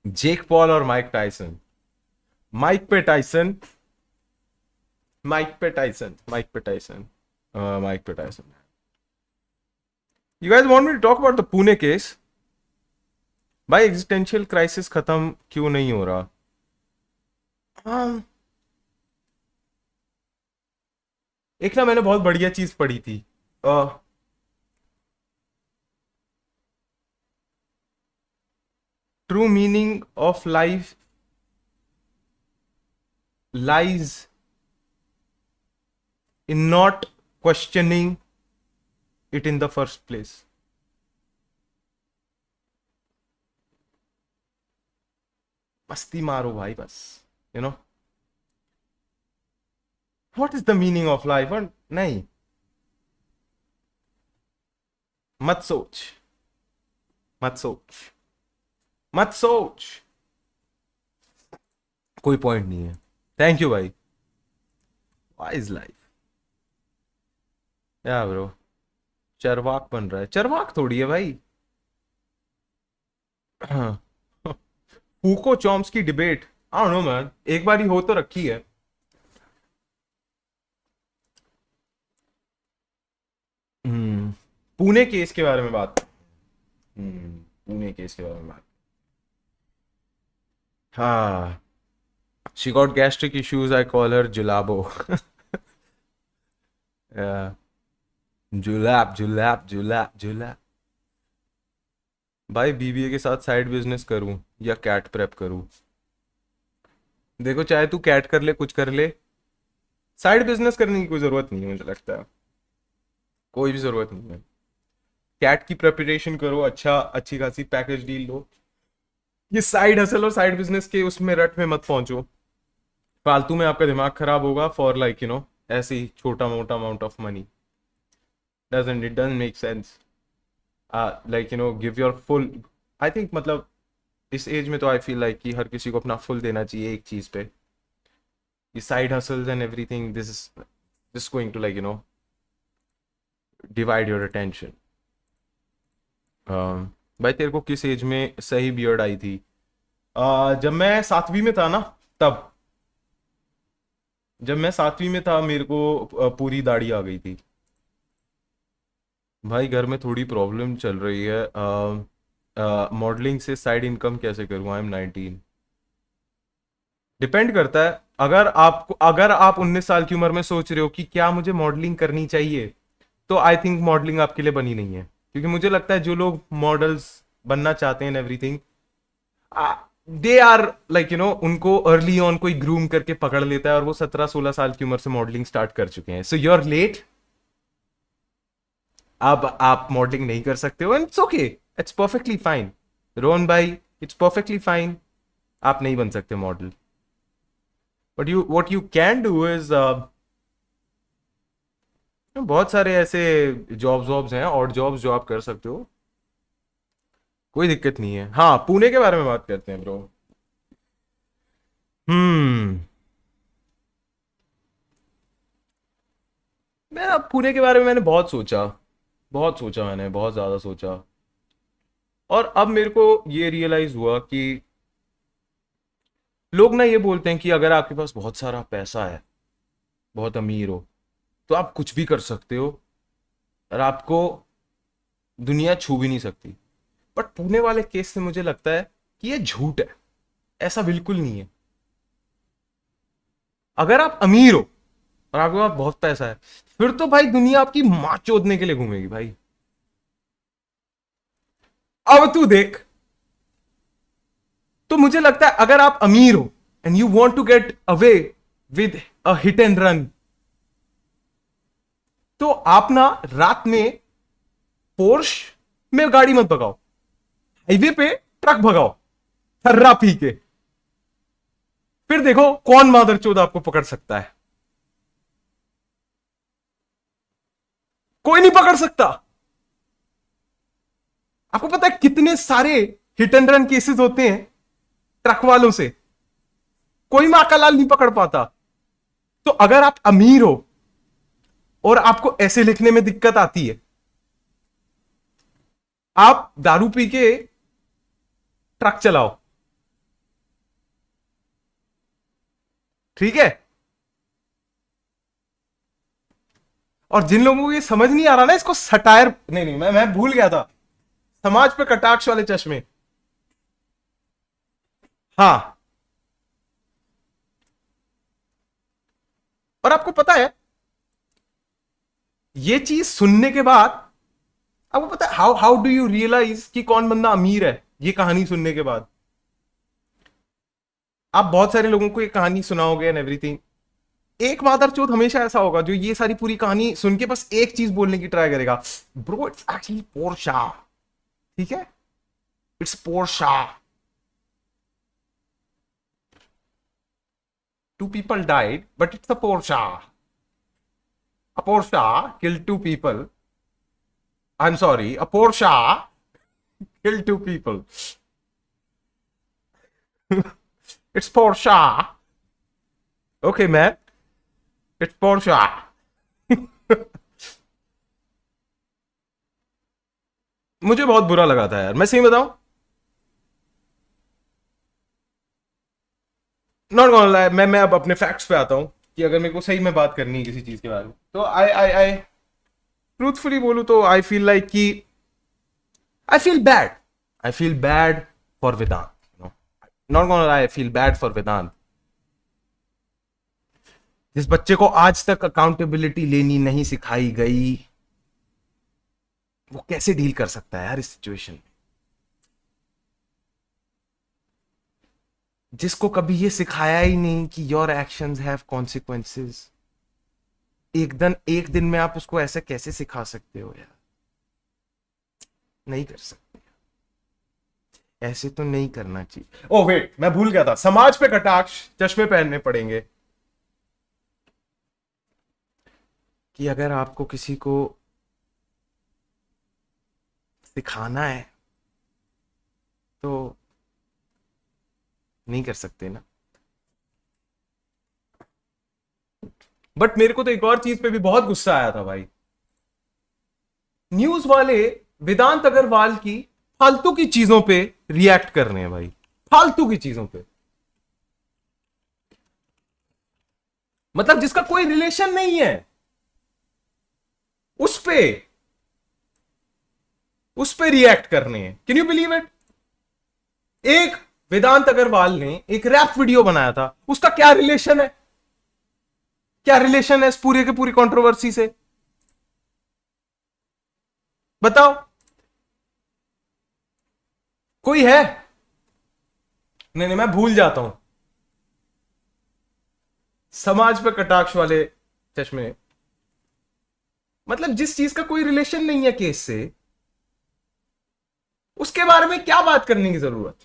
जेक पॉल और माइक टाइसन। माइक पे टाइसन। माइक पे टाइसन। माइक पे टाइसन। माइक पे Tyson. You guys want me to talk about the Pune case? भाई एग्जिस्टेंशियल क्राइसिस खत्म क्यों नहीं हो रहा? एक ना मैंने बहुत बढ़िया चीज पढ़ी थी। True meaning of life lies in not questioning it in the first place. मस्ती मारो भाई बस। You know what is the meaning of life? नहीं, मत सोच। मत सोच। मत सोच। कोई पॉइंट नहीं है। थैंक यू भाई। What is life? या ब्रो, चरवाक बन रहा है, चरवाक थोड़ी है भाई। फूको चॉम्स की debate, I don't no man, एक बार ही हो तो रखी है। हम्म, पुणे केस के बारे में बात। पुणे केस के बारे में बात। हाँ, she got gastric issues, I call her जुलाबो। जुलैब जुलैब जुलैब जुलैब। भाई बीबीए के साथ साइड बिजनेस करूं या कैट प्रेप करूं? देखो, चाहे तू कैट कर ले, कुछ कर ले, साइड बिजनेस करने की कोई जरूरत नहीं है, मुझे लगता है कोई भी जरूरत नहीं है। कैट की प्रिपरेशन करो, अच्छा अच्छी खासी पैकेज डील लो। ये साइड हसल और साइड बिजनेस के उसमें रट में मत पहुंचो, फालतू में आपका दिमाग खराब होगा फॉर लाइक ऐसे ही छोटा मोटा amount of money. Doesn't make sense. Like give your full. I think मतलब इस एज में तो आई फील लाइक कि हर किसी को अपना फुल देना चाहिए एक चीज पे। ये side hustles and everything, this is just going to like divide your attention. भाई तेरे को किस एज में सही बियर्ड आई थी? जब मैं सातवीं में था ना, तब जब मैं सातवीं में था मेरे को पूरी दाढ़ी आ गई थी। भाई घर में थोड़ी प्रॉब्लम चल रही है, मॉडलिंग से साइड इनकम कैसे करूँ? I am 19। डिपेंड करता है, अगर आप 19 साल की उम्र में सोच रहे हो कि क्या मुझे मॉडलिंग करनी चाहिए, तो आई थिंक मॉडलिंग आपके लिए बनी नहीं है। क्योंकि मुझे लगता है जो लोग मॉडल्स बनना चाहते हैं एवरीथिंग, दे आर लाइक उनको अर्ली ऑन कोई ग्रूम करके पकड़ लेता है और वो 17-16 साल की उम्र से मॉडलिंग स्टार्ट कर चुके हैं। So you are late. अब आप मॉडलिंग नहीं कर सकते हो, it's okay, it's perfectly fine. Rohan भाई, इट्स परफेक्टली फाइन, आप नहीं बन सकते model. But you what you can do is, बहुत सारे ऐसे जॉब्स हैं, और जॉब्स जो आप कर सकते हो, कोई दिक्कत नहीं है। हाँ, पुणे के बारे में बात करते हैं ब्रो। हम्म, मैं अब पुणे के बारे में मैंने बहुत सोचा, मैंने बहुत ज्यादा सोचा। और अब मेरे को ये रियलाइज हुआ कि लोग ना ये बोलते हैं कि अगर आपके पास बहुत सारा पैसा है, बहुत अमीर हो, तो आप कुछ भी कर सकते हो और आपको दुनिया छू भी नहीं सकती। बट पुणे वाले केस से मुझे लगता है कि ये झूठ है, ऐसा बिल्कुल नहीं है। अगर आप अमीर हो और आपके पास बहुत पैसा है, फिर तो भाई दुनिया आपकी मां चोदने के लिए घूमेगी भाई। अब तू देख, तो मुझे लगता है अगर आप अमीर हो and you want to get away with a hit and run, तो आप ना रात में पोर्श में गाड़ी मत भगाओ, हाईवे पे ट्रक भगाओ थर्रा पी के। फिर देखो कौन मादरचोद आपको पकड़ सकता है। कोई नहीं पकड़ सकता। आपको पता है कितने सारे हिट एंड रन केसेस होते हैं ट्रक वालों से, कोई मां का लाल नहीं पकड़ पाता। तो अगर आप अमीर हो और आपको ऐसे लिखने में दिक्कत आती है, आप दारू पी के ट्रक चलाओ, ठीक है। और जिन लोगों को ये समझ नहीं आ रहा ना, इसको सटायर नहीं, मैं भूल गया था, समाज पे कटाक्ष वाले चश्मे। हाँ, और आपको पता है ये चीज सुनने के बाद आपको पता है how how do you realise कि कौन बंदा अमीर है? ये कहानी सुनने के बाद आप बहुत सारे लोगों को ये कहानी सुनाओगे एंड एवरीथिंग, एक मादरचोद हमेशा ऐसा होगा जो ये सारी पूरी कहानी सुन के बस एक चीज बोलने की ट्राई करेगा, ब्रो इट्स एक्चुअली पोर्शा। ठीक है, it's Portia. Two people died, but it's a Porsche. A Porsche killed two people. I'm sorry, a Porsche killed two people. It's Porsche. Okay, man. It's Porsche. मुझे बहुत बुरा लगा था यार, मैं सही बताऊं, नॉट गोना लाई, मैं अब अपने फैक्ट्स पे आता हूं कि अगर मेरे को सही में बात करनी है किसी चीज के बारे में, तो आई ट्रूथफुली बोलूं तो आई फील लाइक कि I feel bad, I feel bad for Vedant, you know, not gonna lie, I feel bad for Vedant. जिस बच्चे को आज तक अकाउंटेबिलिटी लेनी नहीं सिखाई गई, वो कैसे डील कर सकता है यार इस सिचुएशन में? जिसको कभी ये सिखाया ही नहीं कि योर एक्शंस हैव कॉन्सिक्वेंसेस, एक दिन में आप उसको ऐसे कैसे सिखा सकते हो यार? नहीं कर सकते, ऐसे तो नहीं करना चाहिए। ओ वेट, मैं भूल गया था, समाज पे कटाक्ष, चश्मे पहनने पड़ेंगे। कि अगर आपको किसी को सिखाना है तो नहीं कर सकते ना। बट मेरे को तो एक और चीज पे भी बहुत गुस्सा आया था भाई, न्यूज वाले वेदांत अग्रवाल की फालतू की चीजों पे रिएक्ट कर रहे हैं भाई, फालतू की चीजों पे, मतलब जिसका कोई रिलेशन नहीं है, उस पे रिएक्ट करने हैं। Can you believe it? एक वेदांत अग्रवाल ने एक रैप वीडियो बनाया था, उसका क्या रिलेशन है, क्या रिलेशन है इस पूरे के पूरी कंट्रोवर्सी से? बताओ, कोई है? नहीं, मैं भूल जाता हूं। समाज पे कटाक्ष वाले चश्मे, मतलब जिस चीज का कोई रिलेशन नहीं है केस से, उसके बारे में क्या बात करने की जरूरत?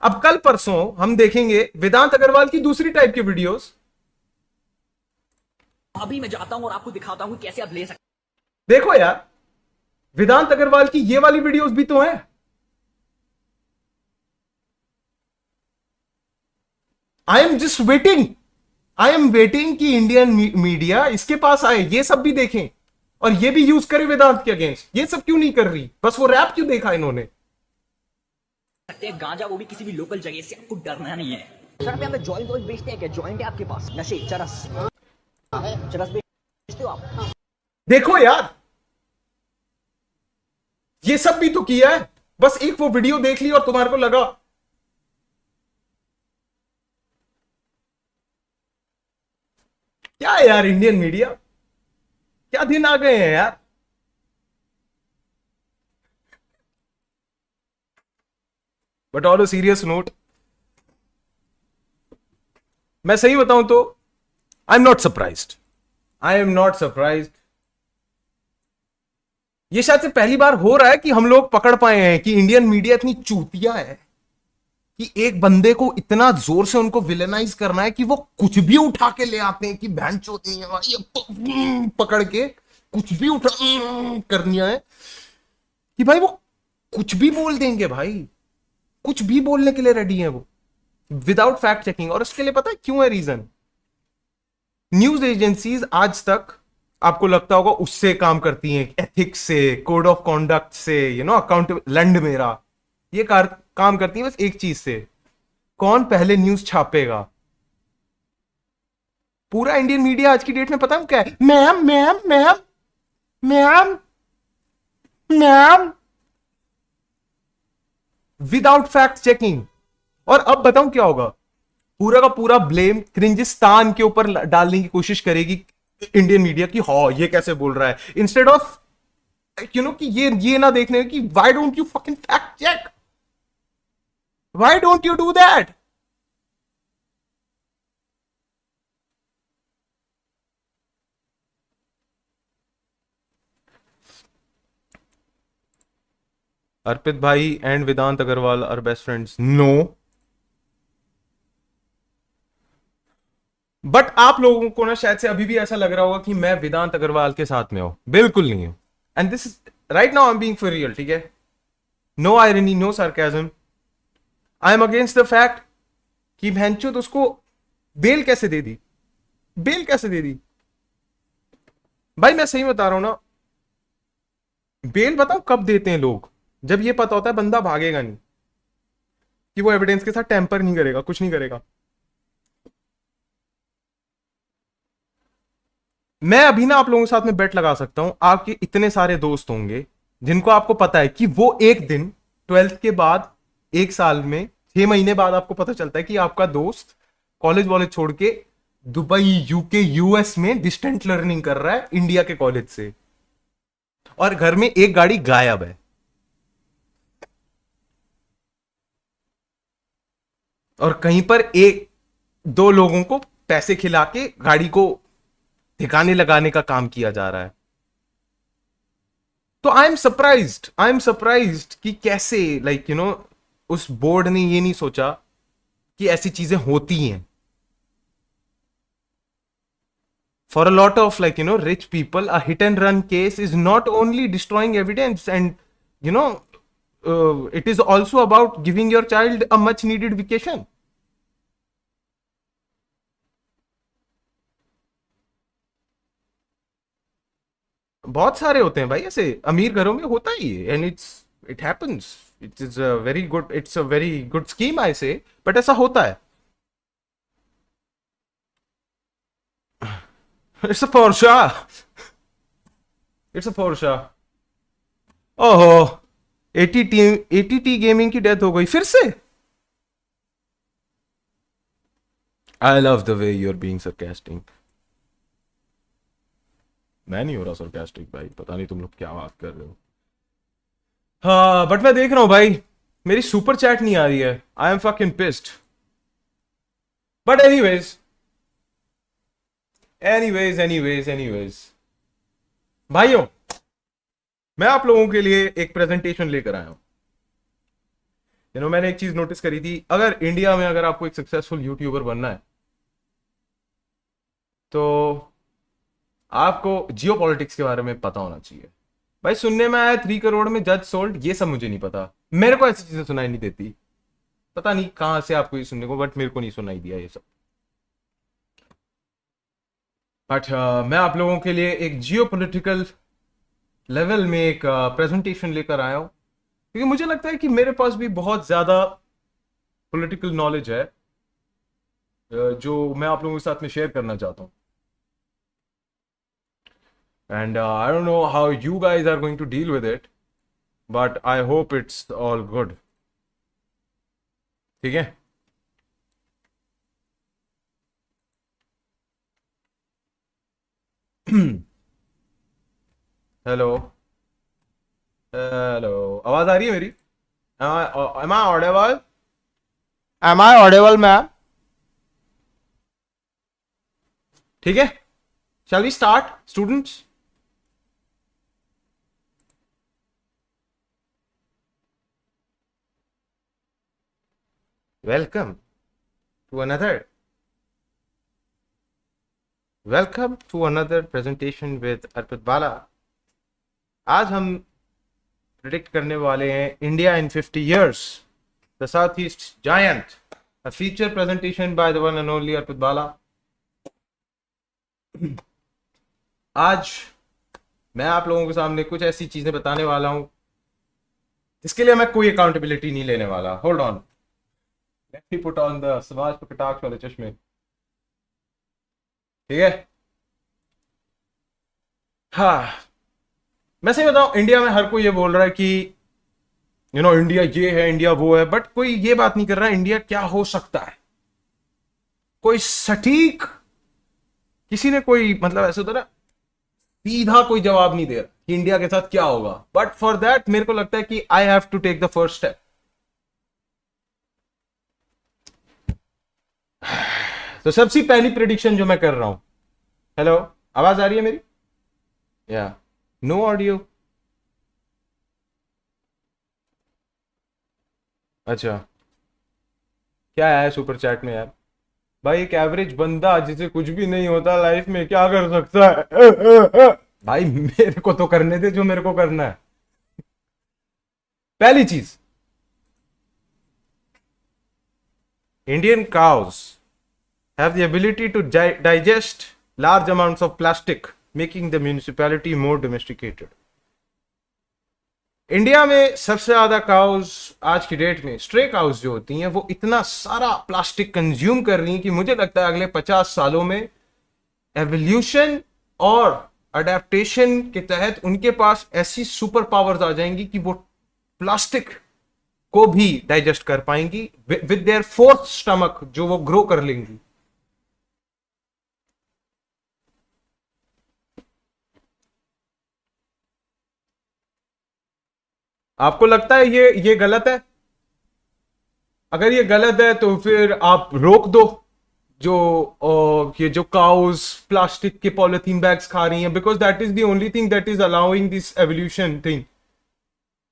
अब कल परसों हम देखेंगे वेदांत अग्रवाल की दूसरी टाइप की वीडियोस। अभी मैं जाता हूं और आपको दिखाता हूं कैसे आप ले सकते। देखो यार, वेदांत अग्रवाल की ये वाली वीडियोस भी तो हैं। आई एम वेटिंग कि इंडियन मीडिया इसके पास आए, ये सब भी देखें और ये भी यूज करे वेदांत के अगेंस्ट। ये सब क्यों नहीं कर रही? बस वो रैप क्यों देखा इन्होंने? सकते हैं गांजा, वो भी किसी भी लोकल जगह से, आपको डरना नहीं है। सर आप यहाँ पे जॉइंट वॉइंट बेचते हैं क्या? जॉइंट है आपके पास? नशे, चरस, चरस बेचते हो आप? देखो यार, ये सब भी तो किया है, बस एक वो वीडियो देख ली और तुम्हारे को लगा क्या है यार इंडियन मीडिया, क्या दिन आ गए हैं यार। But on a serious note, मैं सही बताऊं तो I am not surprised, I am not surprised. ये शायद से पहली बार हो रहा है कि हम लोग पकड़ पाए हैं कि इंडियन मीडिया इतनी चूतिया है कि एक बंदे को इतना जोर से उनको विलेनाइज करना है कि वो कुछ भी उठा के ले आते हैं कि बहन चोती है ये पकड़ के कुछ भी उठा करनी है कि भाई वो कुछ भी बोल देंगे भाई, कुछ भी बोलने के लिए रेडी है वो, विदाउट फैक्ट चेकिंग। और इसके लिए पता है क्यों है रीजन? न्यूज एजेंसीज आज तक आपको लगता होगा उससे काम करती हैं, एथिक्स से, कोड ऑफ कॉन्डक्ट से, यू नो, अकाउंट लैंड मेरा, ये काम करती है बस एक चीज से, कौन पहले न्यूज छापेगा। पूरा इंडियन मीडिया आज की डेट में पता है क्या है? Ma'am ma'am ma'am ma'am ma'am, without fact checking. और अब बताऊं क्या होगा? पूरा का पूरा ब्लेम क्रिंजिस्तान के ऊपर डालने की कोशिश करेगी इंडियन मीडिया की, हाँ ये कैसे बोल रहा है, इंस्टेड ऑफ यू नो कि ये ना देखने की why don't you fucking fact check, why don't you do that? Arpit भाई and Vedant Agarwal are best friends? No. But आप लोगों को ना शायद से अभी भी ऐसा लग रहा होगा कि मैं वेदांत अग्रवाल के साथ में हूं, बिल्कुल नहीं हूं। And this is right now I am being for real, ठीक है? No irony, no sarcasm. I am against the fact कि भैंचो तो उसको बेल कैसे दे दी, बेल कैसे दे दी भाई? मैं सही बता रहा हूं ना, बेल बताओ कब देते हैं लोग, जब ये पता होता है बंदा भागेगा नहीं, कि वो एविडेंस के साथ टेम्पर नहीं करेगा, कुछ नहीं करेगा। मैं अभी ना आप लोगों के साथ में बेट लगा सकता हूं, आपके इतने सारे दोस्त होंगे जिनको आपको पता है कि वो एक दिन 12th के बाद, एक साल में 6 महीने बाद आपको पता चलता है कि आपका दोस्त कॉलेज वॉलेज छोड़ के दुबई, यूके, यूएस में डिस्टेंट लर्निंग कर रहा है इंडिया के कॉलेज से, और घर में एक गाड़ी गायब है। और कहीं पर एक दो लोगों को पैसे खिला के गाड़ी को ठिकाने लगाने का काम किया जा रहा है। तो आई एम सरप्राइज्ड कि कैसे लाइक यू नो उस बोर्ड ने ये नहीं सोचा कि ऐसी चीजें होती हैं। For a lot of like you know rich people, a hit and run case is not only destroying evidence and you know it is also about giving your child a much needed vacation. बहुत सारे होते हैं भाई ऐसे, अमीर घरों में होता ही है, and it happens, it's a very good scheme I say, but ऐसा होता है। It's a Porsche, it's a Porsche. ओहो, एटीटी गेमिंग की डेथ हो गई फिर से। I love the way you are being sarcastic. मैं नहीं हो रहा सरकास्टिक भाई, पता नहीं तुम लोग क्या बात कर रहे हो। हाँ बट मैं देख रहा हूं भाई, मेरी सुपर चैट नहीं आ रही है, I am fucking pissed. But anyways भाइयों, मैं आप लोगों के लिए एक प्रेजेंटेशन लेकर आया हूं। मैंने एक चीज नोटिस करी थी, अगर इंडिया में अगर आपको एक सक्सेसफुल यूट्यूबर बनना है तो आपको जियो पॉलिटिक्स के बारे में पता होना चाहिए। भाई सुनने में आया 3 करोड़ में जज सोल्ड, ये सब मुझे नहीं पता, मेरे को ऐसी चीजें सुनाई नहीं देती, पता नहीं कहां से आपको ये सुनने को, बट मेरे को नहीं सुनाई दिया ये सब। बट मैं आप लोगों के लिए एक जियो पॉलिटिकल लेवल में एक प्रेजेंटेशन लेकर आया हूं, क्योंकि मुझे लगता है कि मेरे पास भी बहुत ज्यादा पॉलिटिकल नॉलेज है जो मैं आप लोगों के साथ में शेयर करना चाहता हूं। And I don't know how you guys are going to deal with it, but I hope it's all good. ठीक है? हेलो हेलो, आवाज आ रही है मेरी? Am I audible? Am I audible, ma'am? ठीक है? Shall we start, students? Welcome to another presentation with अर्पित बाला। आज हम प्रिडिक्ट करने वाले हैं India in 50 years, the south east giant, a feature presentation by the one and only Arpit Bala. आज मैं आप लोगों के सामने कुछ ऐसी चीजें बताने वाला हूं जिसके लिए मैं कोई अकाउंटेबिलिटी नहीं लेने वाला। Hold on, let me put on the समाज पर कटाक्ष वाले चश्मे। ठीक है? हाँ, मैं सही बताऊं, इंडिया में हर कोई ये बोल रहा है कि इंडिया ये है, इंडिया वो है, बट कोई ये बात नहीं कर रहा है इंडिया क्या हो सकता है। कोई सटीक, किसी ने कोई मतलब ऐसे होता ना, सीधा कोई जवाब नहीं दे रहा कि इंडिया के साथ क्या होगा। बट फॉर दैट मेरे को लगता है कि I have to take the first step. तो सबसे पहली प्रेडिक्शन जो मैं कर रहा हूं, हेलो, आवाज आ रही है मेरी? या नो ऑडियो? अच्छा, क्या है सुपर चैट में यार? भाई एक एवरेज बंदा जिसे कुछ भी नहीं होता लाइफ में क्या कर सकता है? भाई मेरे को तो करने दे जो मेरे को करना है। पहली चीज, Indian cows have the ability to digest large amounts of plastic, making the municipality more domesticated. India में सबसे ज्यादा काउस आज की डेट में स्ट्रे काउस जो होती हैं वो इतना सारा प्लास्टिक कंज्यूम कर रही हैं कि मुझे लगता है अगले 50 सालों में एवोल्यूशन और अडेप्टेशन के तहत उनके पास ऐसी सुपर पावर्स आ जाएंगी कि वो प्लास्टिक को भी डाइजेस्ट कर पाएंगी विद देयर फोर्थ स्टमक जो वो ग्रो कर लेंगी। आपको लगता है ये गलत है? अगर ये गलत है तो फिर आप रोक दो जो ये जो काउस प्लास्टिक के पॉलिथीन बैग्स खा रही हैं, because that is the only thing that is allowing this evolution thing.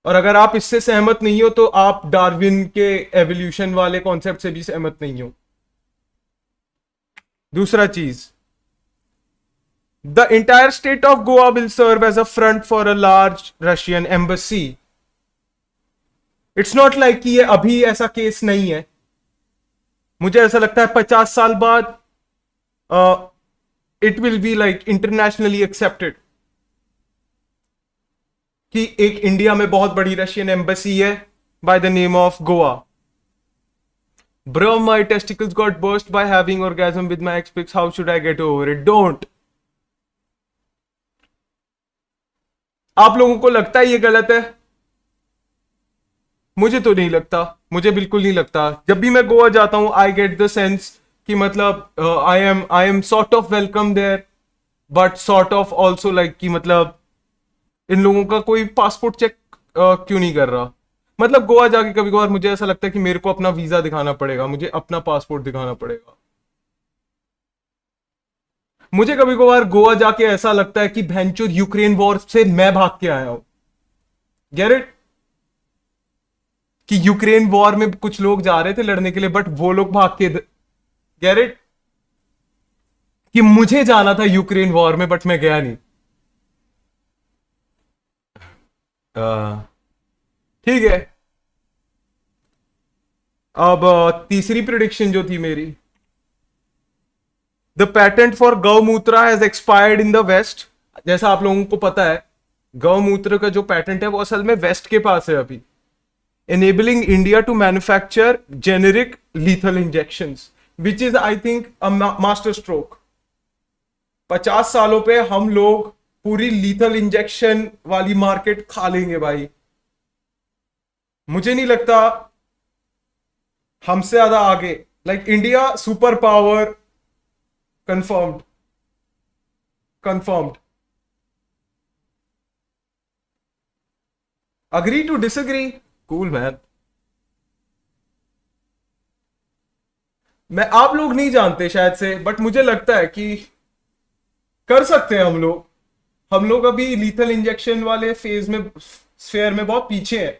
और अगर आप इससे सहमत नहीं हो तो आप डार्विन के एवोल्यूशन वाले कॉन्सेप्ट से भी सहमत नहीं हो। दूसरा चीज, the entire state of Goa will serve as a front for a large Russian embassy. It's not like कि ये अभी ऐसा केस नहीं है। मुझे ऐसा लगता है 50 साल बाद it will be like internationally accepted कि एक इंडिया में बहुत बड़ी रशियन एम्बेसी है by the name of Goa. Bro, my testicles got burst by having orgasm with my ex-pics. How should I get over it? Don't. आप लोगों को लगता है ये गलत है? मुझे तो नहीं लगता, मुझे बिल्कुल नहीं लगता। जब भी मैं गोवा जाता हूं आई गेट द सेंस कि मतलब I am sort of welcome there, but sort of also like कि मतलब इन लोगों का कोई पासपोर्ट चेक क्यों नहीं कर रहा। मतलब गोवा जाके कभी कभार मुझे ऐसा लगता है कि मेरे को अपना वीजा दिखाना पड़ेगा, मुझे अपना पासपोर्ट दिखाना पड़ेगा। मुझे कभी कभार गोवा जाके ऐसा लगता है कि भैंचोद यूक्रेन वॉर से मैं भाग के आया हूं। Get it? कि यूक्रेन वॉर में कुछ लोग जा रहे थे लड़ने के लिए बट वो लोग भाग के, गेट इट? कि मुझे जाना था यूक्रेन वॉर में बट मैं गया नहीं। ठीक है। अब तीसरी प्रिडिक्शन जो थी मेरी, the patent for gaumutra has expired in the West. जैसा आप लोगों को पता है गौमूत्र का जो पेटेंट है वो असल में वेस्ट के पास है अभी, enabling India to manufacture generic lethal injections, which is I think a master stroke। 50 सालों पे हम लोग पूरी लीथल इंजेक्शन वाली मार्केट खा लेंगे भाई। मुझे नहीं लगता हमसे ज्यादा आगे, like India super power confirmed, confirmed. Agree to disagree, cool man. मैं आप लोग नहीं जानते शायद से, बट मुझे लगता है कि कर सकते हैं हम लोग। हम लोग अभी लीथल इंजेक्शन वाले फेज में, स्फेयर में बहुत पीछे हैं।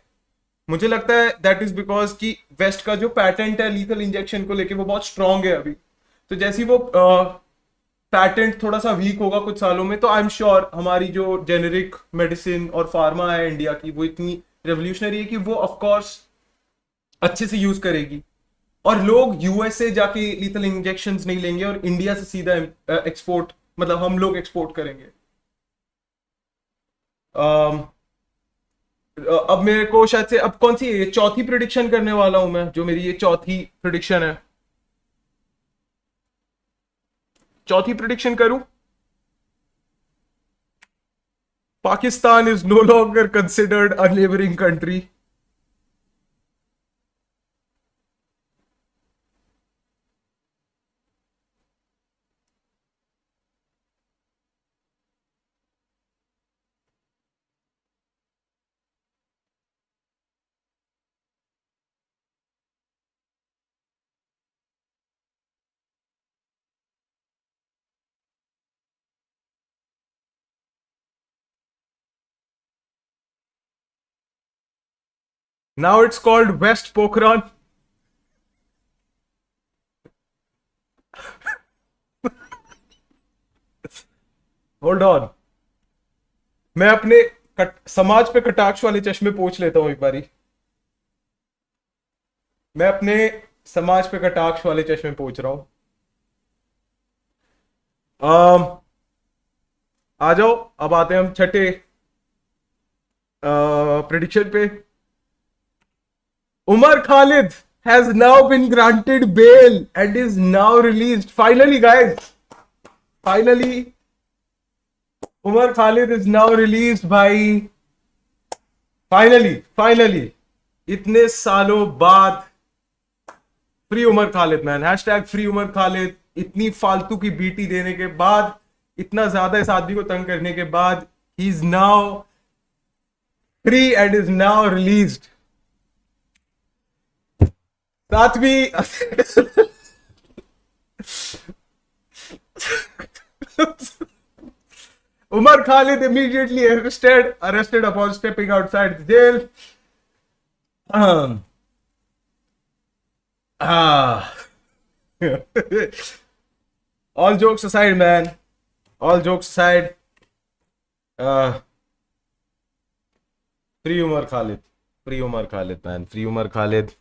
मुझे लगता है दैट इज बिकॉज कि वेस्ट का जो पैटेंट है लीथल इंजेक्शन को लेके वो बहुत स्ट्रांग है अभी। तो जैसी वो पैटेंट थोड़ा सा वीक होगा कुछ सालों में, तो आई एम श्योर हमारी जो जेनेरिक मेडिसिन और फार्मा है इंडिया की वो इतनी रेवोल्यूशनरी है कि वो ऑफ कोर्स अच्छे से यूज करेगी और लोग यूएसए जाके लीथल इंजेक्शंस नहीं लेंगे और इंडिया से सीधा एक्सपोर्ट, मतलब हम लोग एक्सपोर्ट करेंगे। अब मेरे को शायद से, अब कौन सी ये चौथी प्रिडिक्शन करने वाला हूं मैं, जो मेरी ये चौथी प्रिडिक्शन है। चौथी प्रिडिक्शन करूं, Pakistan is no longer considered a neighbouring country. Now it's called West Pokhran. Hold on. मैं अपने समाज पे कटाक्ष वाले चश्मे पोंछ लेता हूं एक बारी। मैं अपने समाज पे कटाक्ष वाले चश्मे पोंछ रहा हूं। आ जाओ, अब आते हैं हम छठे प्रेडिक्शन पे Umar Khalid has now been granted bail and is now released. Finally, guys. Finally, Umar Khalid is now released भाई. Finally. इतने सालों बाद free Umar Khalid man. Hashtag free Umar Khalid. इतनी फालतू की बीटी देने के बाद, इतना ज्यादा इस आदमी को तंग करने के बाद, he is now free and is now released. साथ भी Umar Khalid immediately arrested upon stepping outside the jail. All jokes aside, man. All jokes aside. Free Umar Khalid. Free Umar Khalid, man. Free Umar Khalid.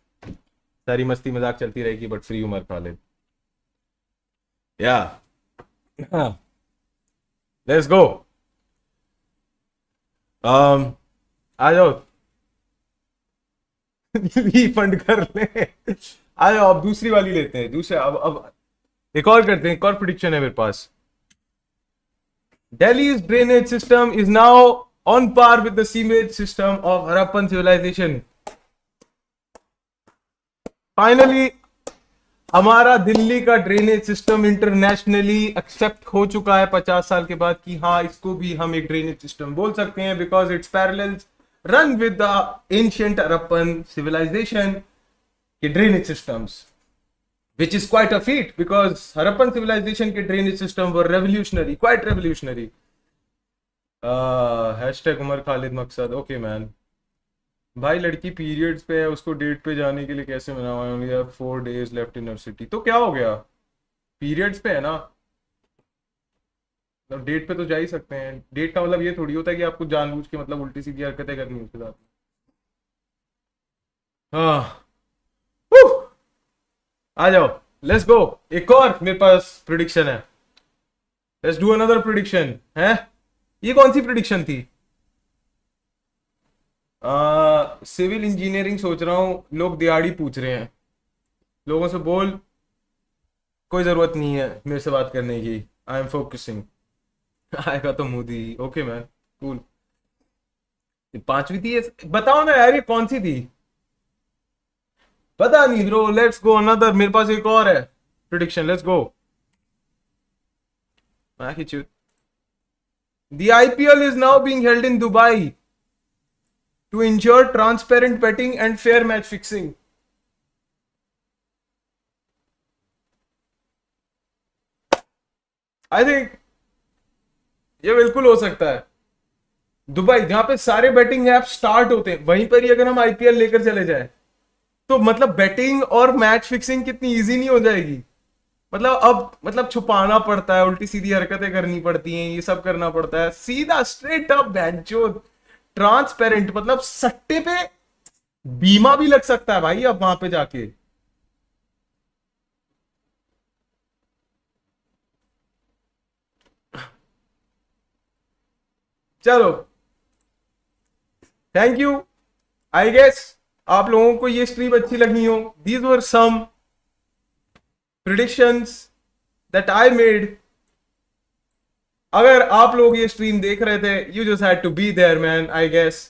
सारी मस्ती मजाक चलती रहेगी, but free Umar Khalid. या let's go. आ जाओ. Refund कर ले. आ जाओ, अब दूसरी वाली लेते हैं. दूसरे अब एक और करते हैं. एक और प्रेडिक्शन है मेरे पास. Delhi's drainage system is now on par with the sewage system of Harappan civilization. Finally हमारा दिल्ली का ड्रेनेज सिस्टम इंटरनेशनली एक्सेप्ट हो चुका है 50 साल के बाद कि हाँ, इसको भी हम एक ड्रेनेज सिस्टम बोल सकते हैं, because it's parallels run with the ancient Harappan civilisation के drainage systems, which is quite a feat because Harappan civilisation के drainage system were revolutionary, quite revolutionary. Hashtag Umar Khalid मकसद. Okay man. भाई लड़की पीरियड्स पे है, उसको डेट पे जाने के लिए कैसे मनाऊं? Only have 4 days left in our city. तो क्या हो गया? पीरियड्स पे है ना, मतलब डेट पे तो जा ही सकते हैं. डेट का मतलब ये थोड़ी होता है कि आपको जानबूझ के मतलब उल्टी सीधी हरकतें करनी उसके साथ. हाँ, आ जाओ, लेट्स गो. एक और मेरे पास प्रिडिक्शन है. Let's do another prediction. है ये कौन सी प्रिडिक्शन थी? सिविल इंजीनियरिंग सोच रहा हूं. लोग दिहाड़ी पूछ रहे हैं. लोगों से बोल कोई जरूरत नहीं है मेरे से बात करने की. I am focusing. आएगा तो मोदी. Okay man, cool. 5वीं थी ये? बताओ ना यार, ये कौन सी थी? पता नहीं ब्रो. Let's go another. मेरे पास एक और है prediction. Let's go. The IPL is now being held in Dubai to ensure transparent betting and fair match fixing. I think ये बिल्कुल हो सकता है. दुबई, जहां पे सारे बेटिंग ऐप स्टार्ट होते हैं, वहीं पर ही अगर हम आईपीएल लेकर चले जाए तो मतलब बेटिंग और मैच फिक्सिंग कितनी इजी नहीं हो जाएगी. मतलब अब मतलब छुपाना पड़ता है, उल्टी सीधी हरकतें करनी पड़ती हैं, ये सब करना पड़ता है. सीधा स्ट्रेट अप बैंचो ट्रांसपेरेंट. मतलब सट्टे पे बीमा भी लग सकता है भाई अब वहां पे जाके. चलो, थैंक यू. आई गेस आप लोगों को ये स्ट्रीम अच्छी लगी हो. These were some predictions that I made. अगर आप लोग ये स्ट्रीम देख रहे थे, you just had to be there man, I guess.